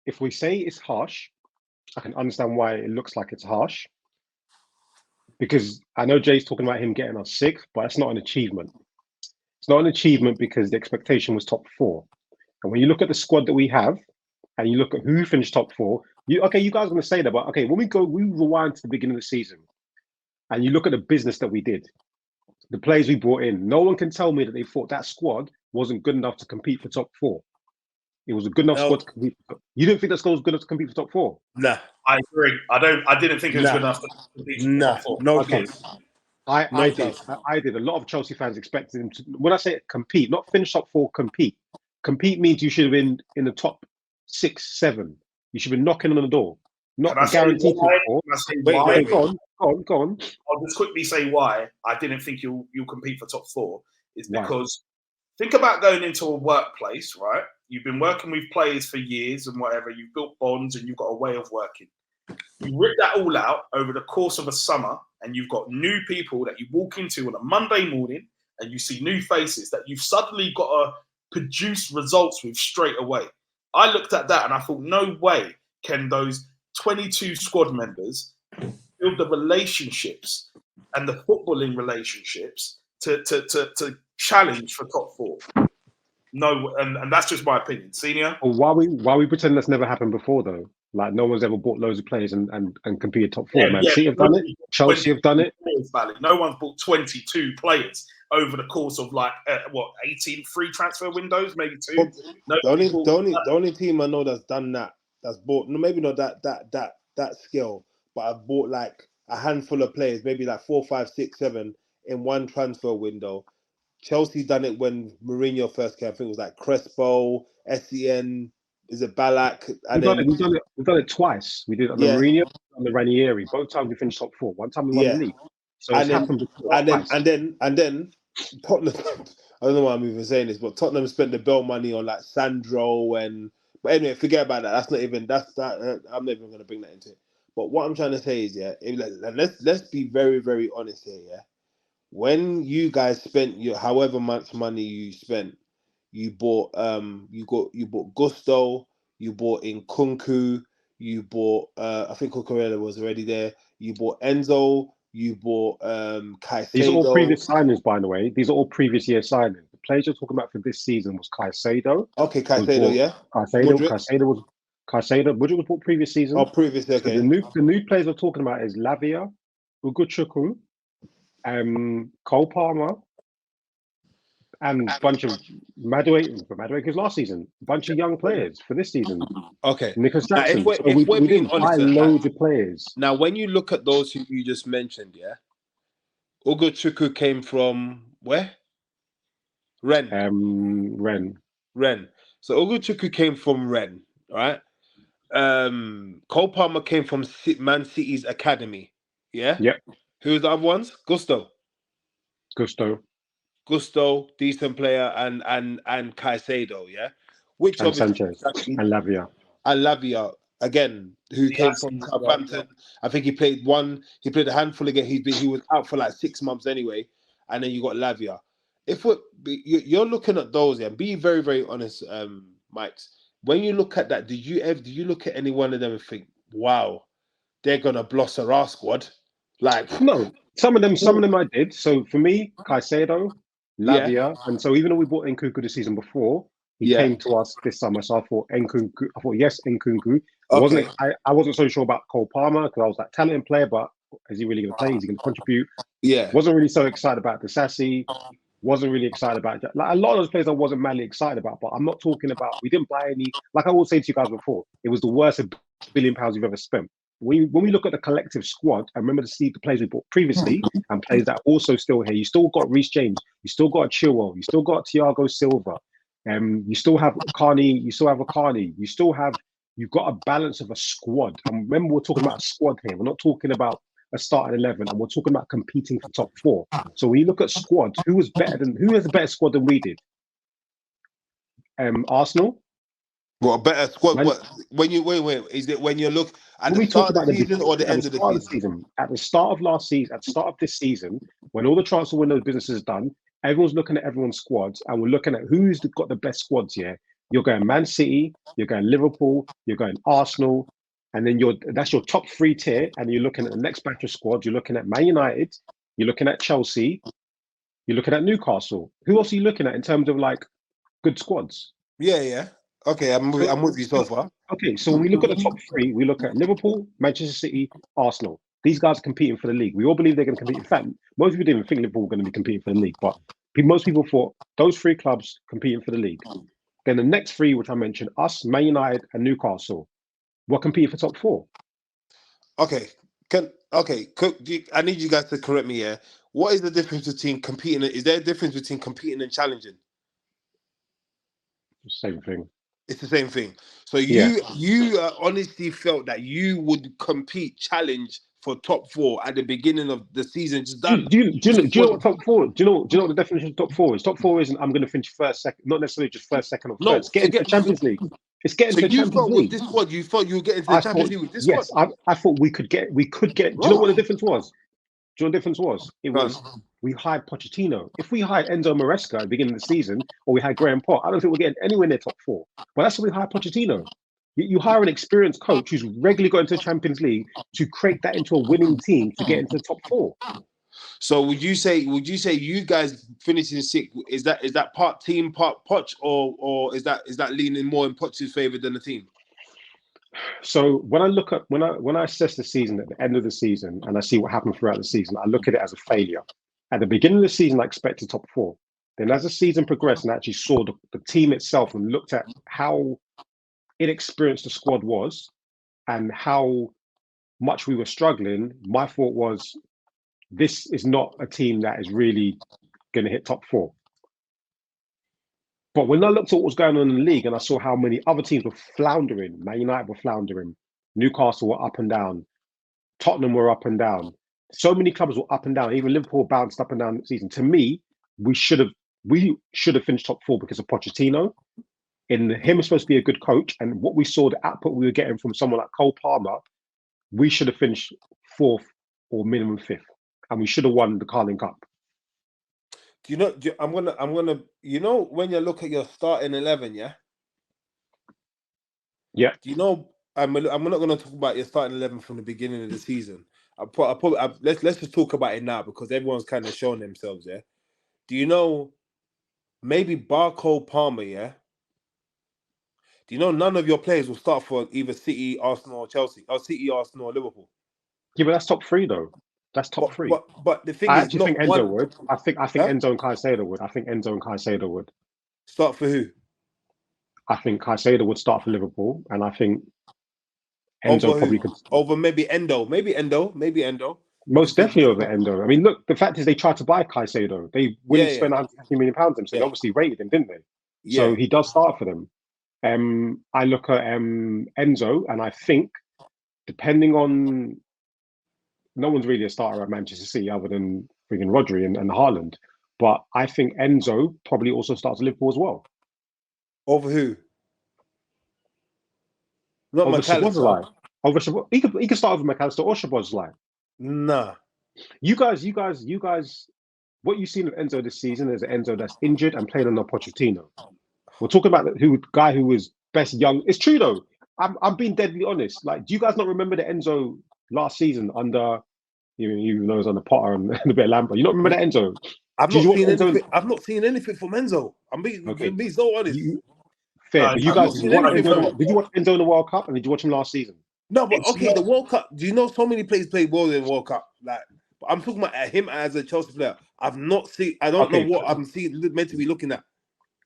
If we say it's harsh, I can understand why it looks like it's harsh. Because I know Jay's talking about him getting us 6th, but it's not an achievement. It's not an achievement because the expectation was top 4. And when you look at the squad that we have, and you look at who finished top 4, you guys are going to say that, but okay, when we rewind to the beginning of the season, and you look at the business that we did, the players we brought in, no one can tell me that they thought that squad wasn't good enough to compete for top 4. It was a good enough squad to compete. You didn't think that squad was good enough to compete for top 4? Nah. I agree. I didn't think it was good enough to compete for top 4. No case. I did. A lot of Chelsea fans expected him to. When I say compete, not finish top 4, compete. Compete means you should have been in the top 6, 7. You should be knocking on the door. Not guaranteed top 4. Wait. Go on. I'll just quickly say why I didn't think you'll compete for top 4 is because think about going into a workplace, right? You've been working with players for years and whatever. You've built bonds and you've got a way of working. You rip that all out over the course of a summer, and you've got new people that you walk into on a Monday morning, and you see new faces that you've suddenly got to produce results with straight away. I looked at that and I thought, no way can those 22 squad members build the relationships and the footballing relationships to challenge for top 4. No, and that's just my opinion. Senior? Well, why we pretend that's never happened before, though? Like, no one's ever bought loads of players and competed top 4. Man City have done it. Chelsea have done it. No one's bought 22 players over the course of 18 free transfer windows, maybe 2. The only team I know that's done that's bought, maybe not that scale, but I've bought like a handful of players, maybe like 4, 5, 6, 7 in one transfer window. Chelsea done it when Mourinho first came. I think it was like Crespo, Sen, is it Ballack? We've done it twice. We did it on the Mourinho and the Ranieri. Both times we finished top 4. One time we won the league. So it's happened before. And then Tottenham. I don't know why I'm even saying this, but Tottenham spent the bell money on like Sandro but anyway, forget about that. I'm not even going to bring that into it. But what I'm trying to say is, let's be very, very honest here, yeah. When you guys spent however much money you spent, you bought Gusto, you bought Nkunku, you bought I think Cucurella was already there. You bought Enzo, you bought Caicedo. These are all previous signings, by the way. These are all previous year signings. The players you're talking about for this season was Caicedo. Okay, Caicedo, yeah. Caicedo. Mudryk was bought previous season. Oh, previous, okay. So the new players we're talking about is Lavia, Ugochukwu, Cole Palmer, and a bunch of Madueke last season. A bunch of young players for this season. Okay. Nicholas Jackson. If we're being honest, loads of players. Now, when you look at those who you just mentioned, yeah, Ugochukwu came from where? Ren. Ren. So Oguchuku came from Ren, right? Cole Palmer came from Man City's academy. Yeah. Yep. Who was the other ones? Gusto, decent player, and Caicedo. Yeah. Which and obviously Sanchez and Lavia again, who came from Southampton. I think he played a handful again. He was out for like 6 months anyway, and then you got Lavia. If you're looking at those, yeah, be very, very honest, Mike. When you look at that, do you look at any one of them and think, wow, they're gonna blossom our squad? Like, no, some of them I did. So for me, Caicedo, Lavia, and so even though we bought Nkunku the season before, he came to us this summer. So I thought Nkunku. Yes, Nkunku. Okay. I wasn't so sure about Cole Palmer because I was like talented player, but is he really going to play? Is he going to contribute? Yeah. Wasn't really so excited about Disasi. Wasn't really excited about like a lot of those players I wasn't madly excited about. But I'm not talking about we didn't buy any. Like I will say to you guys before, it was the worst £1 billion you've ever spent. When we look at the collective squad, I remember the players we bought previously and players that are also still here. You still got Reece James, you still got Chilwell, you still got Thiago Silva, you still have Carney, you've got a balance of a squad. And remember, we're talking about a squad here. We're not talking about a starting 11, and we're talking about competing for top 4. So when you look at squads, who has a better squad than we did? Arsenal. What a better squad? What when you wait? Is it when you look at the start of the season or the end of the season? At the start of last season, at the start of this season, when all the transfer window business is done, everyone's looking at everyone's squads, and we're looking at who's got the best squads here. You're going Man City, you're going Liverpool, you're going Arsenal, and then that's your top 3 tier, and you're looking at the next batch of squads. You're looking at Man United, you're looking at Chelsea, you're looking at Newcastle. Who else are you looking at in terms of like good squads? Yeah. Okay, I'm with you so far. Okay, so when we look at the top 3, we look at Liverpool, Manchester City, Arsenal. These guys are competing for the league. We all believe they're going to compete. In fact, most people didn't even think Liverpool were going to be competing for the league, but most people thought those 3 clubs competing for the league. Then the next 3, which I mentioned, us, Man United, and Newcastle, were competing for top 4. Okay, I need you guys to correct me here. What is the difference between competing? Is there a difference between competing and challenging? Same thing. It's the same thing. So you honestly felt that you would compete, challenge for top 4 at the beginning of the season. Just done. Do you know what top 4? Do you know what the definition of top 4 is? Top 4 isn't I'm going to finish first, second, not necessarily just first, second, or third. It's getting to the Champions League. It's getting to the Champions League. With this squad, you thought you were getting to the Champions League with this squad? Yes, I thought we could get. Do you know what the difference was? Do you know what the difference was? It was we hired Pochettino. If we hired Enzo Maresca at the beginning of the season, or we had Graham Potter, I don't think we're getting anywhere near top 4. But that's why we hired Pochettino. You hire an experienced coach who's regularly got into the Champions League to create that into a winning team to get into the top 4. So would you say you guys finishing 6th, is that part team, part Poch, or is that leaning more in Poch's favor than the team? So when I assess the season at the end of the season and I see what happened throughout the season, I look at it as a failure. At the beginning of the season, I expected top 4. Then as the season progressed and I actually saw the team itself and looked at how inexperienced the squad was and how much we were struggling, my thought was, this is not a team that is really going to hit top 4. But when I looked at what was going on in the league and I saw how many other teams were floundering, Man United were floundering, Newcastle were up and down, Tottenham were up and down, so many clubs were up and down, even Liverpool bounced up and down the season. To me, we should have finished top 4 because of Pochettino. Him is supposed to be a good coach, and what we saw, the output we were getting from someone like Cole Palmer, we should have finished 4th or minimum 5th, and we should have won the Carling Cup. I'm gonna. When you look at your starting 11, yeah. Yeah. Do you know? I'm not gonna talk about your starting 11 from the beginning of the season. Let's just talk about it now because everyone's kind of showing themselves. Yeah. Do you know? Maybe Cole Palmer. Yeah. Do you know none of your players will start for either City, Arsenal, or Chelsea, or City, Arsenal, or Liverpool? Yeah, but that's top 3 though. That's top 3. But the thing I is, actually think Enzo would. I think Enzo and Caicedo would. I think Enzo and Caicedo would start for who? I think Caicedo would start for Liverpool, and I think Enzo probably could over maybe Endo. Maybe Endo. Most definitely over Endo. I mean, look, the fact is they tried to buy Caicedo. They willing to spend £150 million on him, so they obviously rated him, didn't they? So he does start for them. I look at Enzo, and I think, depending on, no one's really a starter at Manchester City other than freaking Rodri and Haaland, but I think Enzo probably also starts Liverpool as well. Over who? Not McAllister. He could start over McAllister or Szoboszlai. Nah. You guys. What you've seen of Enzo this season is an Enzo that's injured and playing under Pochettino. We're talking about the guy who was best young. It's true though. I'm being deadly honest. Like, do you guys not remember the Enzo last season under, you know, it was under Potter and a bit of Lampard? You don't remember that Enzo? I've not seen anything from Enzo. I'm being so honest. But you guys, did you watch Enzo in the World Cup, and did you watch him last season? No, but the World Cup. Do you know so many players played well in the World Cup? Like, I'm talking about him as a Chelsea player. I've not seen. I don't know what I'm meant to be looking at.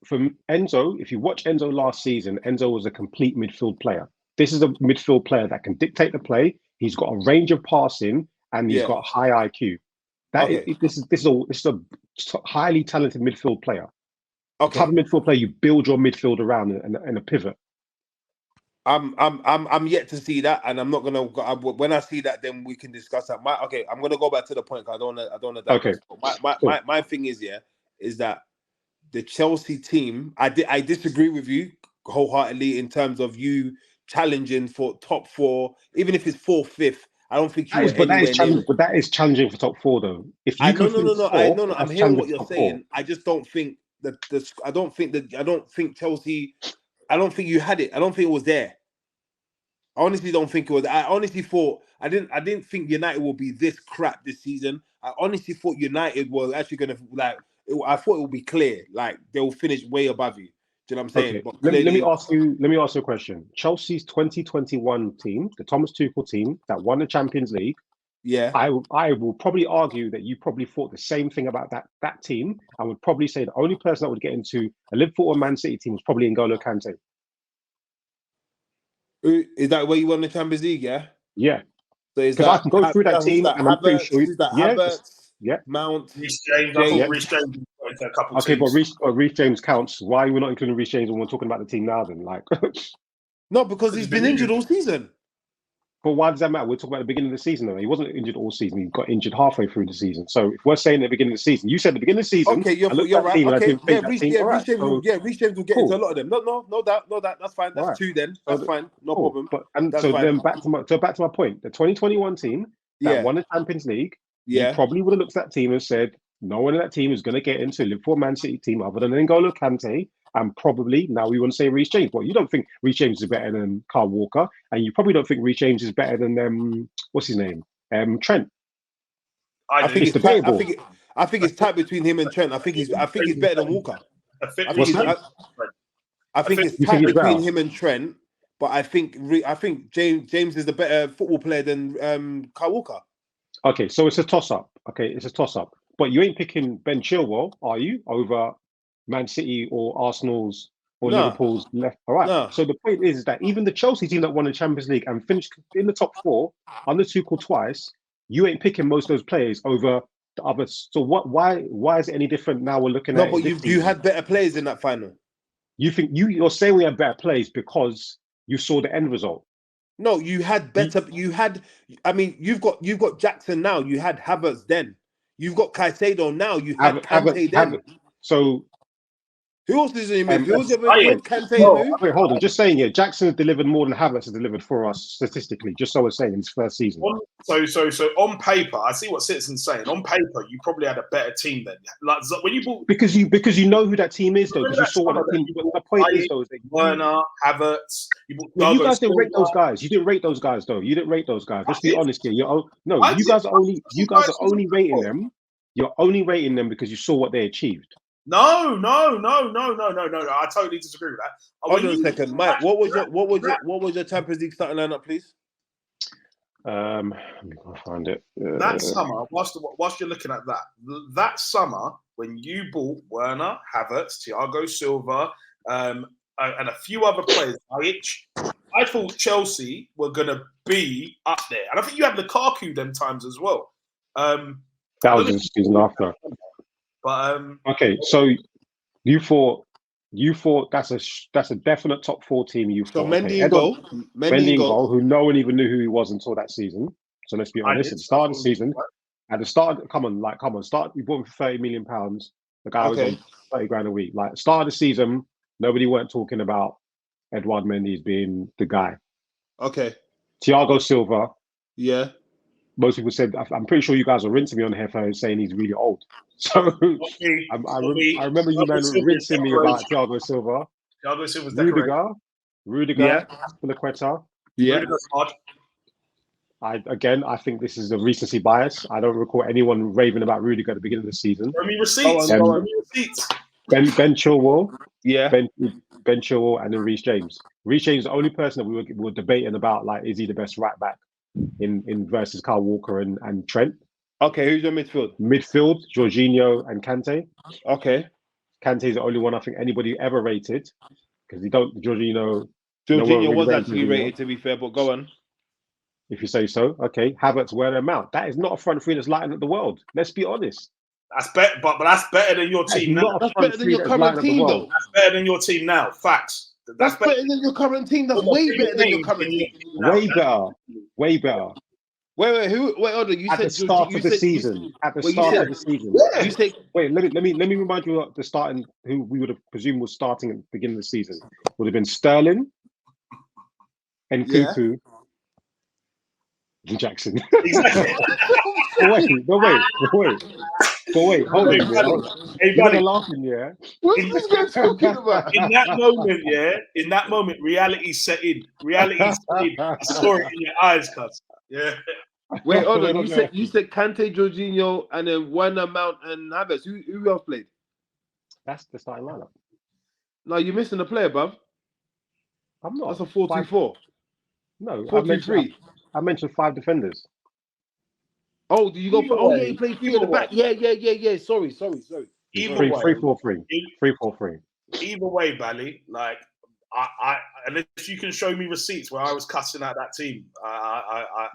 From Enzo, if you watch Enzo last season, Enzo was a complete midfield player. This is a midfield player that can dictate the play. He's got a range of passing, and he's got high IQ. This is a highly talented midfield player. The type of midfield player you build your midfield around in a pivot. I'm yet to see that, and I'm not gonna. When I see that, then we can discuss that. I'm gonna go back to the point. I don't want to. Okay. My thing is that the Chelsea team. I disagree with you wholeheartedly in terms of you challenging for top 4, even if it's 4th, 5th. I don't think you. But that is challenging for top 4 though. If you no. I'm hearing what you're saying. I just don't think that I don't think Chelsea. I don't think you had it. I don't think it was there. I honestly don't think it was. I honestly thought I didn't think United would be this crap this season. I honestly thought United were actually going to I thought it would be clear. Like, they will finish way above you. Do you know what I'm saying? Okay. But let me ask you a question. Chelsea's 2021 team, the Thomas Tuchel team that won the Champions League. Yeah. I will probably argue that you probably thought the same thing about that team. I would probably say the only person that would get into a Liverpool or Man City team was probably N'Golo Kante. Is that where you won the Champions League? Yeah. Yeah. So because I can go through that team and I'm pretty sure. Yeah. Mount. Reece James. I thought Reece James a couple. Okay, teams. But Reece James counts. Why are we not including Reece James when we're talking about the team now? Then, like, no, because he's been injured all season. But why does that matter? We're talking about the beginning of the season, though. He wasn't injured all season. He got injured halfway through the season. So if we're saying at the beginning of the season, you said at the beginning of the season. Okay, you're right. Okay, Reece James will get into a lot of them. No doubt. That's fine. That's 2 then. That's fine. No problem. Then back to my point. The 2021 team that won the Champions League. You probably would have looked at that team and said, no one in that team is going to get into a Liverpool Man City team other than N'Golo Kante. And probably now we want to say Reece James. Well, you don't think Reece James is better than Kyle Walker, and you probably don't think Reece James is better than what's his name, Trent. I think it's debatable. I think it's tight between him and Trent. I think he's better than Walker. I think it's tight between him and Trent, but I think James is the better football player than Kyle Walker. Okay, so it's a toss up. But you ain't picking Ben Chilwell, are you, over Man City or Arsenal's or Liverpool's left? All right. No. So the point is that even the Chelsea team that won the Champions League and finished in the top 4 under Tuchel twice, you ain't picking most of those players over the others. So why is it any different now? We're looking at. No, but you had better players in that final. You think you're saying we had better players because you saw the end result? No, you had better. I mean, you've got Jackson now. You had Havertz then. You've got Caicedo now. You had Kante then. So who else is in him? Kante? Wait, hold on. Just saying, Jackson has delivered more than Havertz has delivered for us statistically. Just so we're saying in his first season. So on paper, I see what Citizen's saying. On paper, you probably had a better team then. Like when you bought because you know who that team is though. Because you saw what that team. The point is though, is that Werner, Havertz. You guys didn't rate those guys. You didn't rate those guys though. You didn't rate those guys. Let's be honest here. You guys are only rating them. You're only rating them because you saw what they achieved. No. I totally disagree with that. Hold on a second, Mike. What was your Champions League starting lineup, please? Let me go find it. That summer, whilst you're looking at that summer when you bought Werner, Havertz, Thiago Silva, and a few other players, I thought Chelsea were going to be up there, and I think you had Lukaku them times as well. That was the season after. But okay, so you thought that's a definite top 4 team. You thought Mendy in goal, Mendy in goal, who no one even knew who he was until that season. So let's be honest. At the start of the season, come on, start. You bought him for £30 million. The guy was on 30 grand a week. Like start of the season, nobody weren't talking about Edouard Mendy as being the guy. Okay. Thiago Silva. Yeah. Most people said, I'm pretty sure you guys are rinsing me on here for saying he's really old. So I remember you man rinsing me about Thiago Silva. Thiago Silva's Rudiger, Spiliqueta. Yeah. Rudiger's hard. I think this is a recency bias. I don't recall anyone raving about Rudiger at the beginning of the season. Show me receipts. Ben Chilwell. Yeah. Ben Chilwell and then Reece James. Reece James is the only person that we were debating about, like, is he the best right back in versus Kyle Walker and Trent? Okay, who's your midfield? Midfield, Jorginho and Kante. Okay. Kante is the only one I think anybody ever rated because Jorginho was actually rated, to be fair, but go on. If you say so. Okay. Havertz, wear them out. That is not a front three that's lighting up the world. Let's be honest. That's better, but that's better than your team now. That's better than your current team, though. That's better than your team now. Facts. That's better than your current team. That's way better than your current team. Way better. Way better. Wait, hold on. You at said the start of the season. At the start of the season. You said. Wait, let me remind you of the starting who we would have presumed was starting at the beginning of the season. Would have been Sterling and Kuku and Jackson. Exactly. wait, hold on. Hey, buddy. Laughing, yeah. What are you guys talking about? In that moment, reality set in. I saw it in your eyes, cuz. Yeah. Wait, hold on. You said Kante, Jorginho, and then Werner, Mount, and Havertz. Who else played? That's the starting lineup. No, you're missing a player, bruv. I'm not. That's a 4-2-4. No, 4-2-3. I mentioned 5 defenders. Oh, do you go for? Oh yeah, he played 3 at the back. Yeah. Sorry. 3-4-3. 3-4-3. Either way, Bally, like I unless you can show me receipts where I was cussing out that team.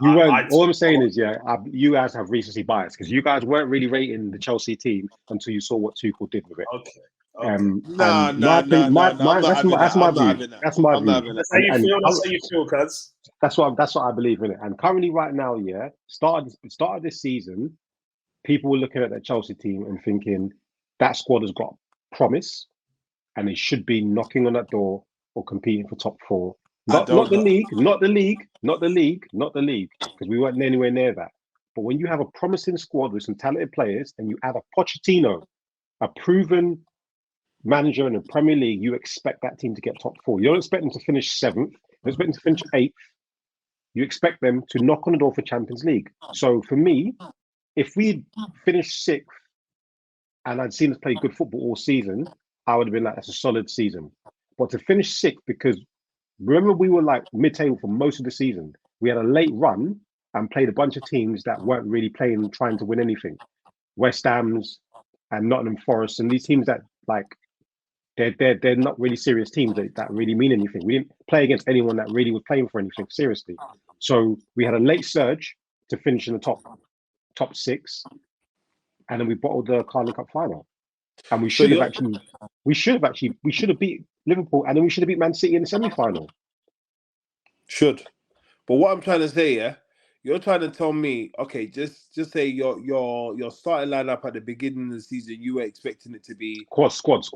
You weren't. All I'm saying is, you guys have recency bias because you guys weren't really rating the Chelsea team until you saw what Tuchel did with it. Okay. No. That's my view. That's my view. That's how you feel. That's how you feel, cuz. That's what I believe in it. And currently, right now, start of this season, people were looking at that Chelsea team and thinking that squad has got promise, and they should be knocking on that door or competing for top 4. Not the league, because we weren't anywhere near that. But when you have a promising squad with some talented players, and you add a Pochettino, a proven manager in the Premier League, you expect that team to get top 4. You don't expect them to finish 7th. You don't expect them to finish 8th. You expect them to knock on the door for Champions League. So for me, if we finished 6th and I'd seen us play good football all season, I would have been like, that's a solid season. But to finish 6th, because remember we were like mid-table for most of the season. We had a late run and played a bunch of teams that weren't really trying to win anything. West Ham's and Nottingham Forest, and these teams that like they're not really serious teams that really mean anything. We didn't play against anyone that really was playing for anything seriously. So we had a late surge to finish in the top 6, and then we bottled the Carling Cup final. And we should have beat Liverpool, and then we should have beat Man City in the semi-final. But what I'm trying to say, you're trying to tell me, okay, just say your starting lineup at the beginning of the season, you were expecting it to be squad.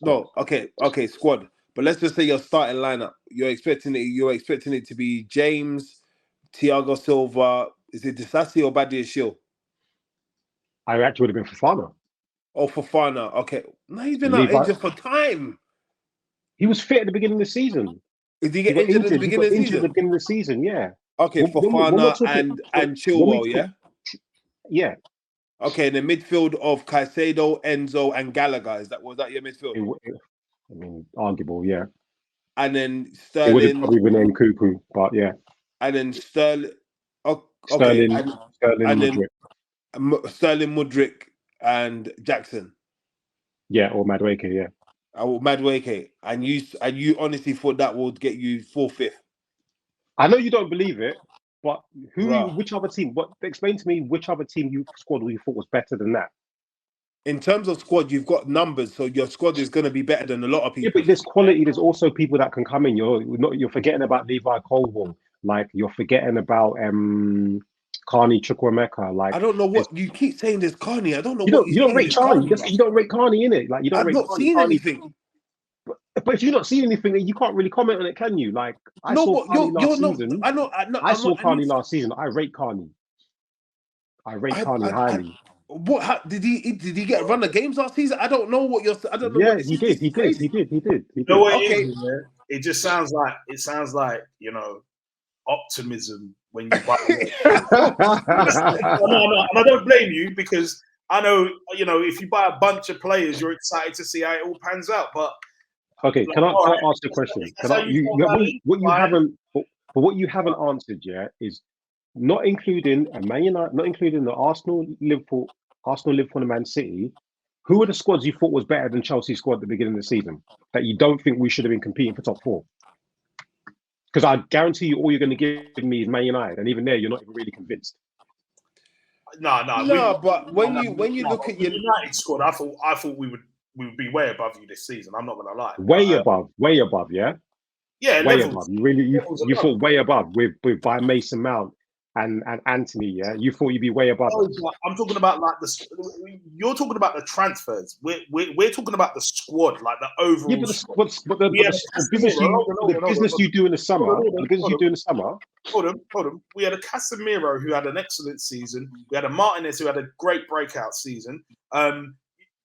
No, okay, squad. But let's just say your starting lineup, you're expecting it to be James, Thiago Silva. Is it Disasi or Badia Shil? I actually would have been Fofana. Oh, Fofana. Okay. No, he's been out injured for time. He was fit at the beginning of the season. Did he get injured at the beginning of the season? At the beginning of the season, yeah. Okay, Fofana and Chilwell, yeah? Yeah. Okay, in the midfield of Caicedo, Enzo, and Gallagher. Was that your midfield? I mean, arguable, yeah. And then Sterling. It would have probably been named Cuckoo, but yeah. And then Sterling. Sterling, Sterling, Mudryk, and Jackson. Yeah, or Madueke, yeah. Madueke. And you honestly thought that would get you 4th, 5th? I know you don't believe it, But which other team? Explain to me which other team you squad you thought was better than that. In terms of squad, you've got numbers, so your squad is going to be better than a lot of people. Yeah, but there's quality. There's also people that can come in. You're forgetting about Levi Colville. Like you're forgetting about Carney Chukwuemeka. Like I don't know what you keep saying. There's Carney. I don't know you what don't rate Carney. You don't rate Carney in it. Like you don't. I've rate not Carney. seen anything. But if you've not seen anything, you can't really comment on it, can you? Like I saw Carney last season. I saw Carney last season. I rate Carney. I rate Carney highly. What did he get a run of games last season? I don't know what you're. I don't know. Yeah, what this he is. did. He did. You know what it is, yeah? It just sounds like optimism when you buy it. No, and I don't blame you because I know if you buy a bunch of players, you're excited to see how it all pans out. But okay, can I ask a question? What you haven't answered yet is not including Man United, not including the Arsenal, Liverpool, and Man City. Who are the squads you thought was better than Chelsea's squad at the beginning of the season that you don't think we should have been competing for top 4? Because I guarantee you, all you're going to give me is Man United, and even there, you're not even really convinced. No. But when you look at your United squad, I thought we would be way above you this season. I'm not going to lie. Way above, yeah. Yeah, way levels, above. You thought way above with by Mason Mount and Anthony. Yeah, you thought you'd be way above. I'm talking about like you're talking about the transfers. We're talking about the squad, like the overall. Yeah, but the business you do in the summer. The business you do in the summer. Hold on. We had a Casemiro who had an excellent season. We had a Martinez who had a great breakout season.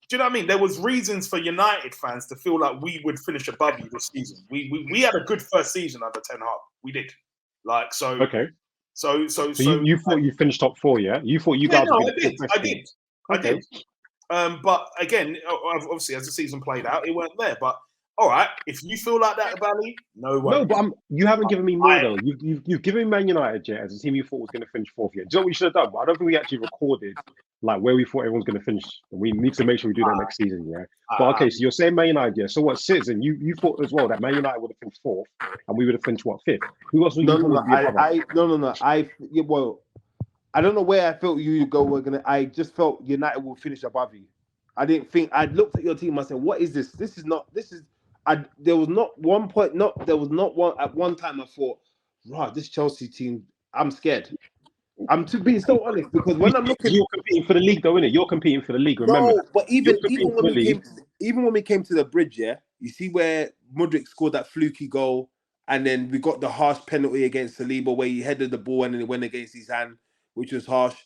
Do you know what I mean? There was reasons for United fans to feel like we would finish above you this season. We had a good first season under Ten Hag. We did. Like so. Okay. So you thought you finished top 4, yeah? You thought you guys? No, I did. But again, obviously, as the season played out, it weren't there. But all right, if you feel like that about me, no way. No, but you haven't given me more though. You've given me Man United as a team you thought was going to finish 4th. Yeah, do you know what we should have done? But I don't think we actually recorded like where we thought everyone's going to finish. We need to make sure we do that next season. Yeah. But okay, so you're saying Man United, yeah. So what, Citizen? You thought as well that Man United would have finished 4th, and we would have finished what, 5th? Who else would No. I don't know where I felt you go. I just felt United will finish above you. I didn't think. I looked at your team. I said, "What is this? This is not. This is." There was not one point. There was not one at one time. I thought, "Right, this Chelsea team. I'm scared." I'm being so honest because when I'm looking, you're competing for the league, though, innit? You're competing for the league. Remember? No, but even when we came to the bridge, yeah, you see where Mudryk scored that fluky goal, and then we got the harsh penalty against Saliba where he headed the ball and then it went against his hand, which was harsh.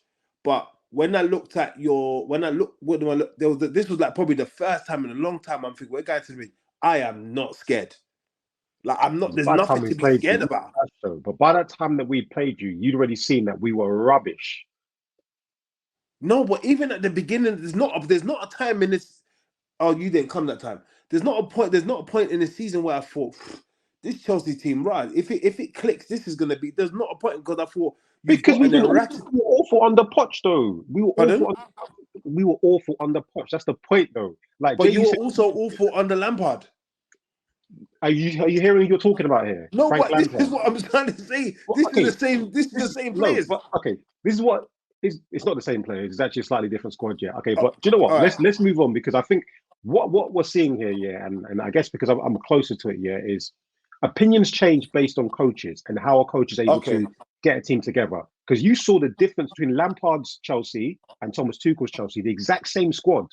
But when I looked at this was like probably the first time in a long time I'm thinking, we're going to the bridge. I am not scared. Like I'm not. There's nothing to be scared about. But by that time that we played you, you'd already seen that we were rubbish. No, but even at the beginning, there's not a time in this. Oh, you didn't come that time. There's not a point. There's not a point in the season where I thought this Chelsea team, right? If it clicks, this is gonna be. There's not a point because I thought because we were awful under Poch though. We were awful under Poch. That's the point though. Like, but you were also awful under Lampard. Are you hearing who you're talking about here? No, Frank but Lampard. This is what I'm trying to say. This is the same players. No, but okay, this is what it's not the same players. It's actually a slightly different squad, yeah. Okay, but do you know what? Let's move on because I think what we're seeing here, yeah, and I guess because I'm closer to it, yeah, is opinions change based on coaches and how a coach is able to get a team together. Because you saw the difference between Lampard's Chelsea and Thomas Tuchel's Chelsea, the exact same squad.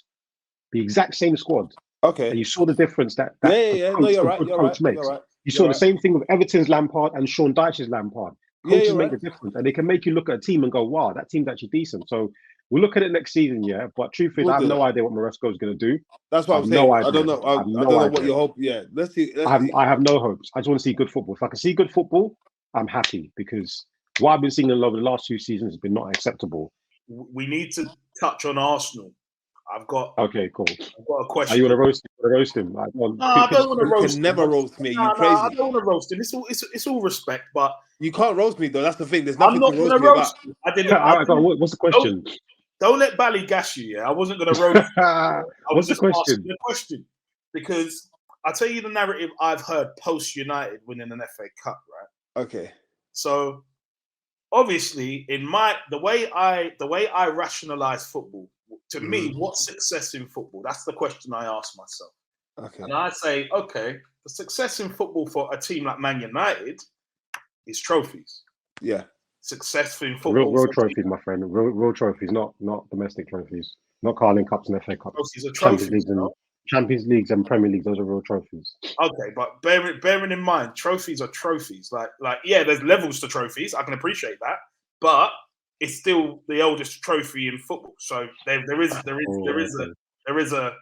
Okay. And you saw the difference that you're right. makes. You saw the same thing with Everton's Lampard and Sean Dyche's Lampard. Coaches make the difference, and they can make you look at a team and go, "Wow, that team's actually decent." So we'll look at it next season, yeah. But truth is, I have no idea what Maresco is going to do. That's what I'm saying. I don't know. I don't know what you hope. Yeah, let's see. I have no hopes. I just want to see good football. If I can see good football, I'm happy because what I've been seeing over the last 2 seasons has been not acceptable. We need to touch on Arsenal. Okay, cool. I've got a question. Are you want to roast him? Like, no, I don't want to roast him. Never roast me. You crazy? I don't want to roast him. It's all respect, but you can't roast me though. That's the thing. There's nothing to roast me about. What's the question? Don't let Bally gas you. Yeah, I wasn't going to roast. What's the question? The question because I tell you the narrative I've heard post United winning an FA Cup, right? Okay. So obviously, the way I rationalize football, to me, what's success in football? That's the question I ask myself. Okay. And I say, okay, the success in football for a team like Man United is trophies. Yeah. Success in football. Real trophies, my friend. Real trophies, not domestic trophies. Not Carling Cups and FA Cups. Trophies are trophies. Champions Leagues and Premier Leagues, those are real trophies. Okay, but bearing in mind, trophies are trophies. Like yeah, there's levels to trophies. I can appreciate that, but it's still the oldest trophy in football. So there is a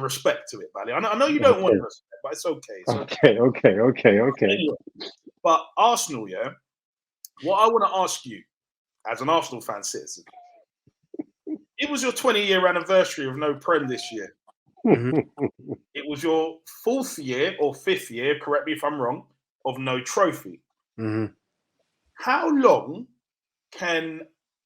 respect to it, Bally. I know you don't want respect, but it's okay. Okay. Anyway, but Arsenal, yeah. What I want to ask you, as an Arsenal fan citizen, it was your 20-year anniversary of no Prem this year. It was your 4th year or 5th year, correct me if I'm wrong, of no trophy. How long can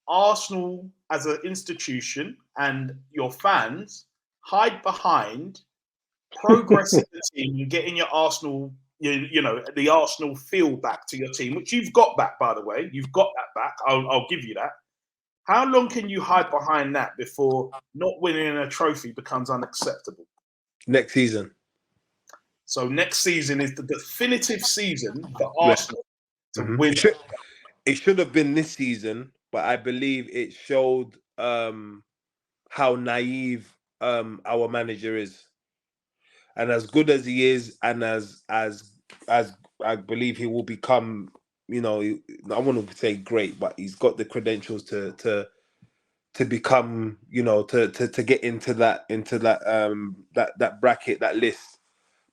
Arsenal as an institution and your fans hide behind progress in the team and getting your Arsenal, you know, the Arsenal feel back to your team, which you've got back, by the way. You've got that back. I'll give you that. How long can you hide behind that before not winning a trophy becomes unacceptable? Next season. So next season is the definitive season for Arsenal to win. It should have been this season, but I believe it showed how naive our manager is. And as good as he is, and as I believe he will become, you know, I want to say great, but he's got the credentials to become, you know, to get into that that bracket, that list.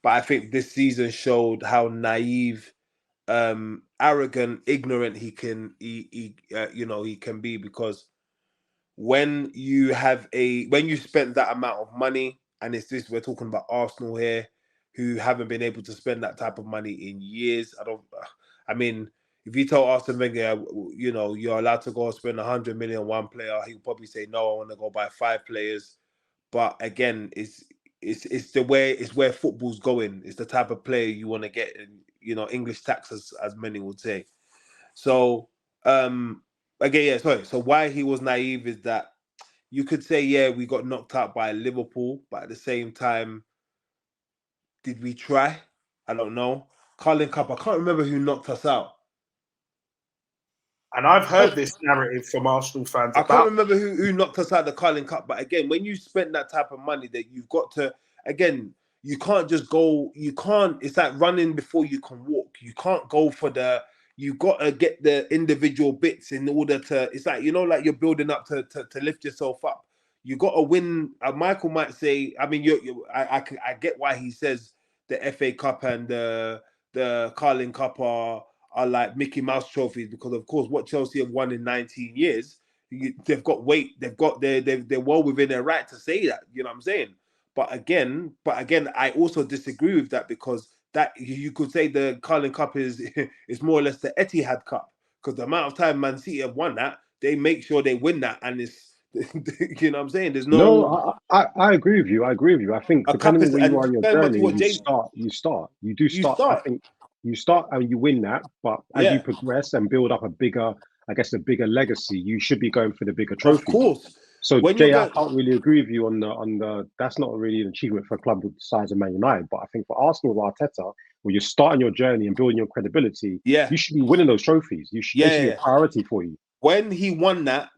But I think this season showed how naive, arrogant, ignorant he can be, because when you spend that amount of money, and we're talking about Arsenal here, who haven't been able to spend that type of money in years. I mean, if you tell Arsene Wenger, you know, you're allowed to go spend 100 million on one player, he'll probably say, no, I want to go buy 5 players. But again, it's where football's going. It's the type of player you want to get, you know, English tax, as many would say. So, again, yeah, sorry. So why he was naive is that you could say, yeah, we got knocked out by Liverpool, but at the same time, did we try? I don't know. Carling Cup, I can't remember who knocked us out. And I've heard this narrative from Arsenal fans. I can't remember who knocked us out of the Carling Cup. But again, when you spend that type of money, that you've got to, again, you can't just go, it's like running before you can walk. You can't go for you got to get the individual bits in order to, it's like, you know, like you're building up to lift yourself up. You got to win. Michael might say, I mean, I get why he says the FA Cup and the Carling Cup are like Mickey Mouse trophies, because of course what Chelsea have won in 19 years, they've got weight, they're well within their right to say that, you know what I'm saying? But again, I also disagree with that, because that you could say the Carling Cup is more or less the Etihad Cup, because the amount of time Man City have won that, they make sure they win that, and it's you know what I'm saying? There's no. I agree with you. I think depending on where you are in your journey, you start. I think you start and you win that, but as you progress and build up a bigger legacy, you should be going for the bigger trophy. Of course. So Jay, I can't really agree with you on the that's not really an achievement for a club the size of Man United. But I think for Arsenal or Arteta, when you're starting your journey and building your credibility, you should be winning those trophies. They should be a priority for you. When he won that,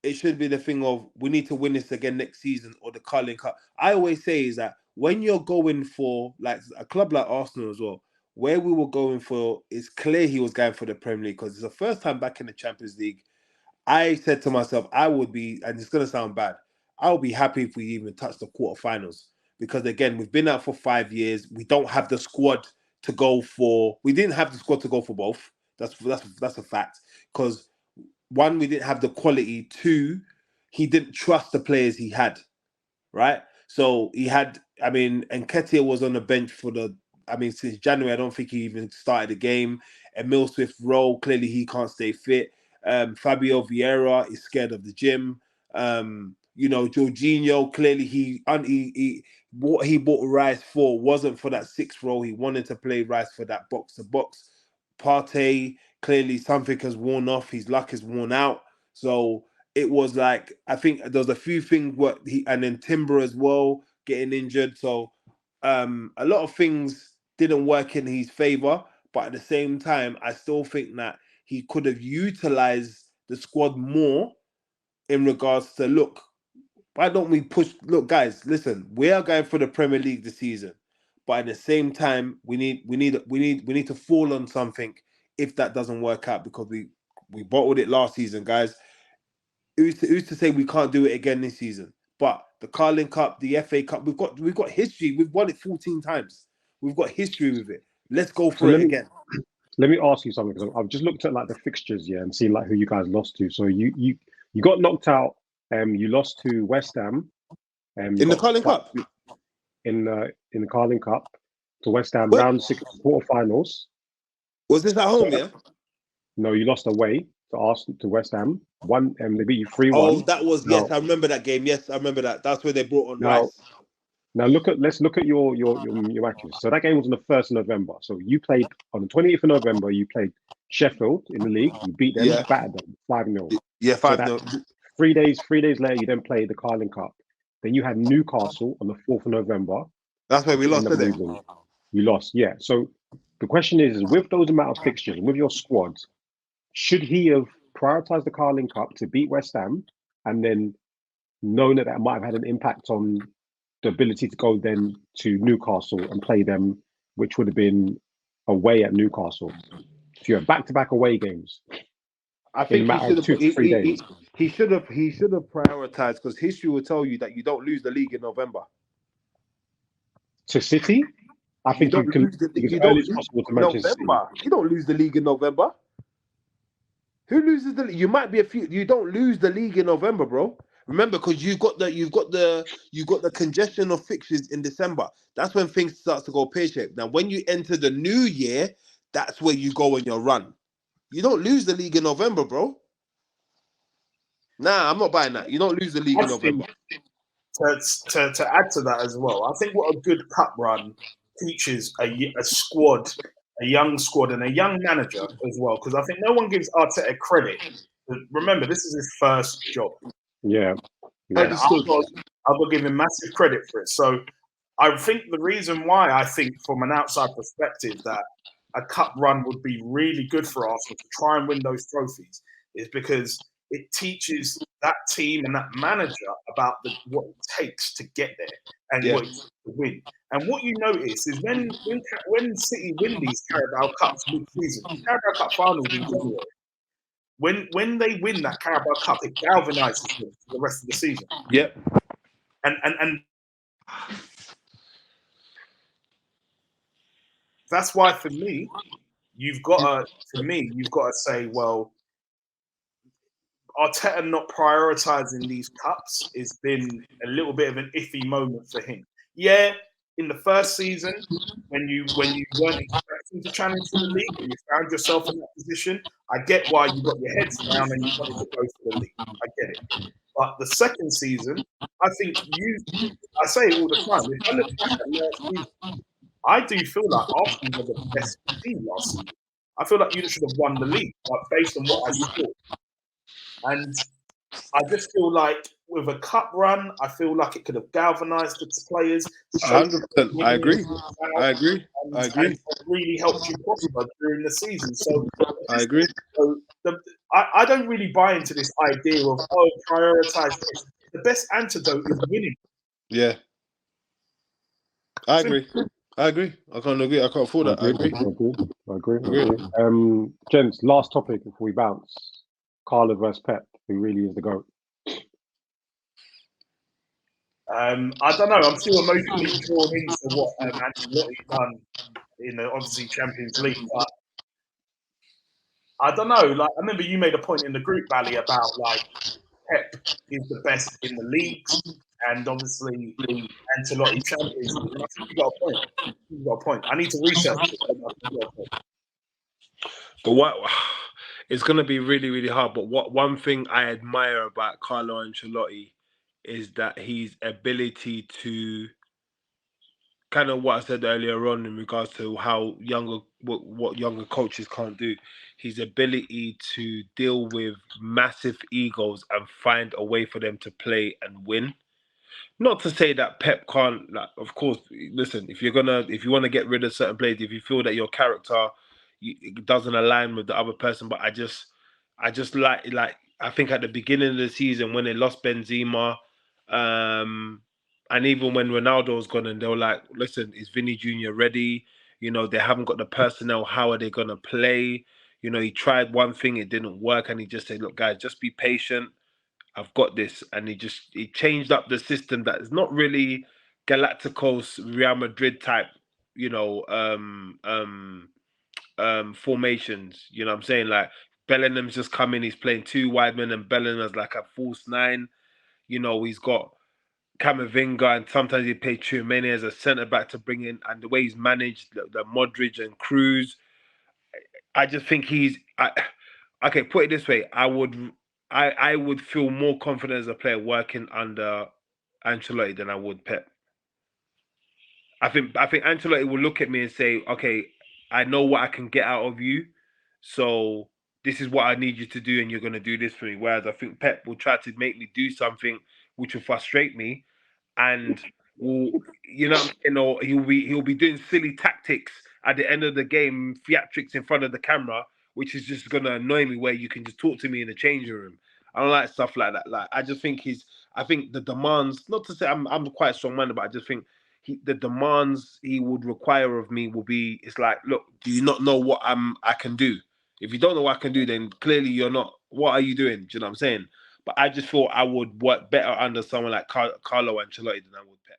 it should be the thing of, we need to win this again next season, or the Carling Cup. I always say is that when you're going for, like, a club like Arsenal as well, where we were going for, it's clear he was going for the Premier League, because it's the first time back in the Champions League. I said to myself, I would be, and it's going to sound bad, I would be happy if we even touched the quarterfinals, because again, we've been out for 5 years. We don't have the squad to go for. We didn't have the squad to go for both. That's a fact, because 1, we didn't have the quality. 2, he didn't trust the players he had, right? So he had, I mean, Nketiah was on the bench since January. I don't think he even started the game. Emile Smith-Rowe, clearly he can't stay fit. Fabio Vieira is scared of the gym. You know, Jorginho, clearly what he bought Rice for wasn't for that 6th role. He wanted to play Rice for that box-to-box. Partey, clearly something has worn off. His luck is worn out. So it was like, I think there was a few things and then Timber as well getting injured. So a lot of things didn't work in his favor. But at the same time, I still think that he could have utilized the squad more in regards to, look, why don't we push? Look, guys, listen, we are going for the Premier League this season, but at the same time, we need to fall on something if that doesn't work out, because we bottled it last season, guys. Who's to say we can't do it again this season? But the Carling Cup, the FA Cup, we've got history. We've won it 14 times. We've got history with it. Let's go for it again. Let me ask you something, because I've just looked at like the fixtures, and seen like who you guys lost to. So you got knocked out. You lost to West Ham. In the Carling Cup. In the Carling Cup to West Ham, round 6 quarterfinals. Was this at home? Yeah. No, you lost away to Arsenal, to West Ham. They beat you 3-1. Oh, that was yes. I remember that game. Yes, I remember that. That's where they brought on Rice. Now let's look at your matches. So that game was on the 1st of November. So you played on the 20th of November. You played Sheffield in the league. You beat them, battered them 5-0. Yeah, 5-0. So 3 days later, you then played the Carling Cup. Then you had Newcastle on the 4th of November. That's where we lost, today. You lost, yeah. So the question is, with those amount of fixtures and with your squad, should he have prioritized the Carling Cup to beat West Ham, and then known that might have had an impact on the ability to go then to Newcastle and play them, which would have been away at Newcastle? So you have back-to-back away games. I think he should have prioritized, because history will tell you that you don't lose the league in November. To City, I think you can. You don't lose the league in November. Who loses the league? You might be a few. You don't lose the league in November, bro. Remember, because you've got the congestion of fixtures in December. That's when things start to go pear-shaped. Now, when you enter the new year, that's where you go on your run. You don't lose the league in November, bro. Nah, I'm not buying that. You don't lose the league in November. To add to that as well, I think what a good cup run teaches a squad, a young squad, and a young manager as well. Because I think no one gives Arteta credit. Remember, this is his first job. Yeah. And I will give him massive credit for it. So I think the reason why I think from an outside perspective that a cup run would be really good for Arsenal to try and win those trophies is because it teaches that team and that manager about what it takes to get there and what it takes to win. And what you notice is when City win these Carabao Cups mid-season, Carabao Cup finals in January, when they win that Carabao Cup, it galvanizes them for the rest of the season. Yep. And that's why for me, you've got to say, well, Arteta not prioritizing these cups has been a little bit of an iffy moment for him. Yeah, in the first season, when you weren't expecting to challenge for the league and you found yourself in that position, I get why you got your heads down and you wanted to go for the league. I get it. But the second season, I think I say it all the time. If I look back at last season, I do feel like Arsenal were the best team last season. I feel like you should have won the league, but based on what I saw. And I just feel like with a cup run, I feel like it could have galvanized the players. 100%. I agree. And really helped you prosper during the season. So I agree. So I don't really buy into this idea of prioritize this. The best antidote is winning. Yeah. I agree. I can't agree. I can't afford that. I agree. Gents, last topic before we bounce. Carlo versus Pep, who really is the GOAT? I don't know. I'm still emotionally drawn into what Ancelotti's done in the obviously Champions League, but I don't know. Like I remember you made a point in the group, Bally, about like Pep is the best in the leagues, and obviously Ancelotti Champions League. And I think you got a point. I need to research it. It's going to be really, really hard. But one thing I admire about Carlo Ancelotti is that his ability to kind of what I said earlier on in regards to how younger what younger coaches can't do. His ability to deal with massive egos and find a way for them to play and win. Not to say that Pep can't. Like, of course, listen. If you want to get rid of certain players, if you feel that your character it doesn't align with the other person, but I just like I think at the beginning of the season when they lost Benzema, and even when Ronaldo was gone, and they were like, "Listen, is Vinny Jr. ready? You know, they haven't got the personnel. How are they gonna play? You know, he tried one thing, it didn't work, and he just said, "Look, guys, just be patient. I've got this," and he changed up the system that is not really Galacticos Real Madrid type, you know, formations. You know what I'm saying? Like Bellingham's just come in, he's playing two wide men, and Bellingham's like a false nine. You know, he's got Camavinga, and sometimes he plays Tchouameni as a centre back to bring in, and the way he's managed the Modric and Cruz, I just think okay, put it this way, I would feel more confident as a player working under Ancelotti than I would Pep. I think Ancelotti will look at me and say, "Okay, I know what I can get out of you, so this is what I need you to do, and you're going to do this for me." Whereas I think Pep will try to make me do something which will frustrate me, and will, he'll be doing silly tactics at the end of the game, theatrics in front of the camera, which is just gonna annoy me. Where you can just talk to me in the changing room. I don't like stuff like that. Like I just think I think the demands. Not to say I'm quite strong-minded, but I just think the demands he would require of me will be. It's like, look, do you not know what I can do? If you don't know what I can do, then clearly you're not. What are you doing? Do you know what I'm saying? But I just thought I would work better under someone like Carlo Ancelotti than I would Pep.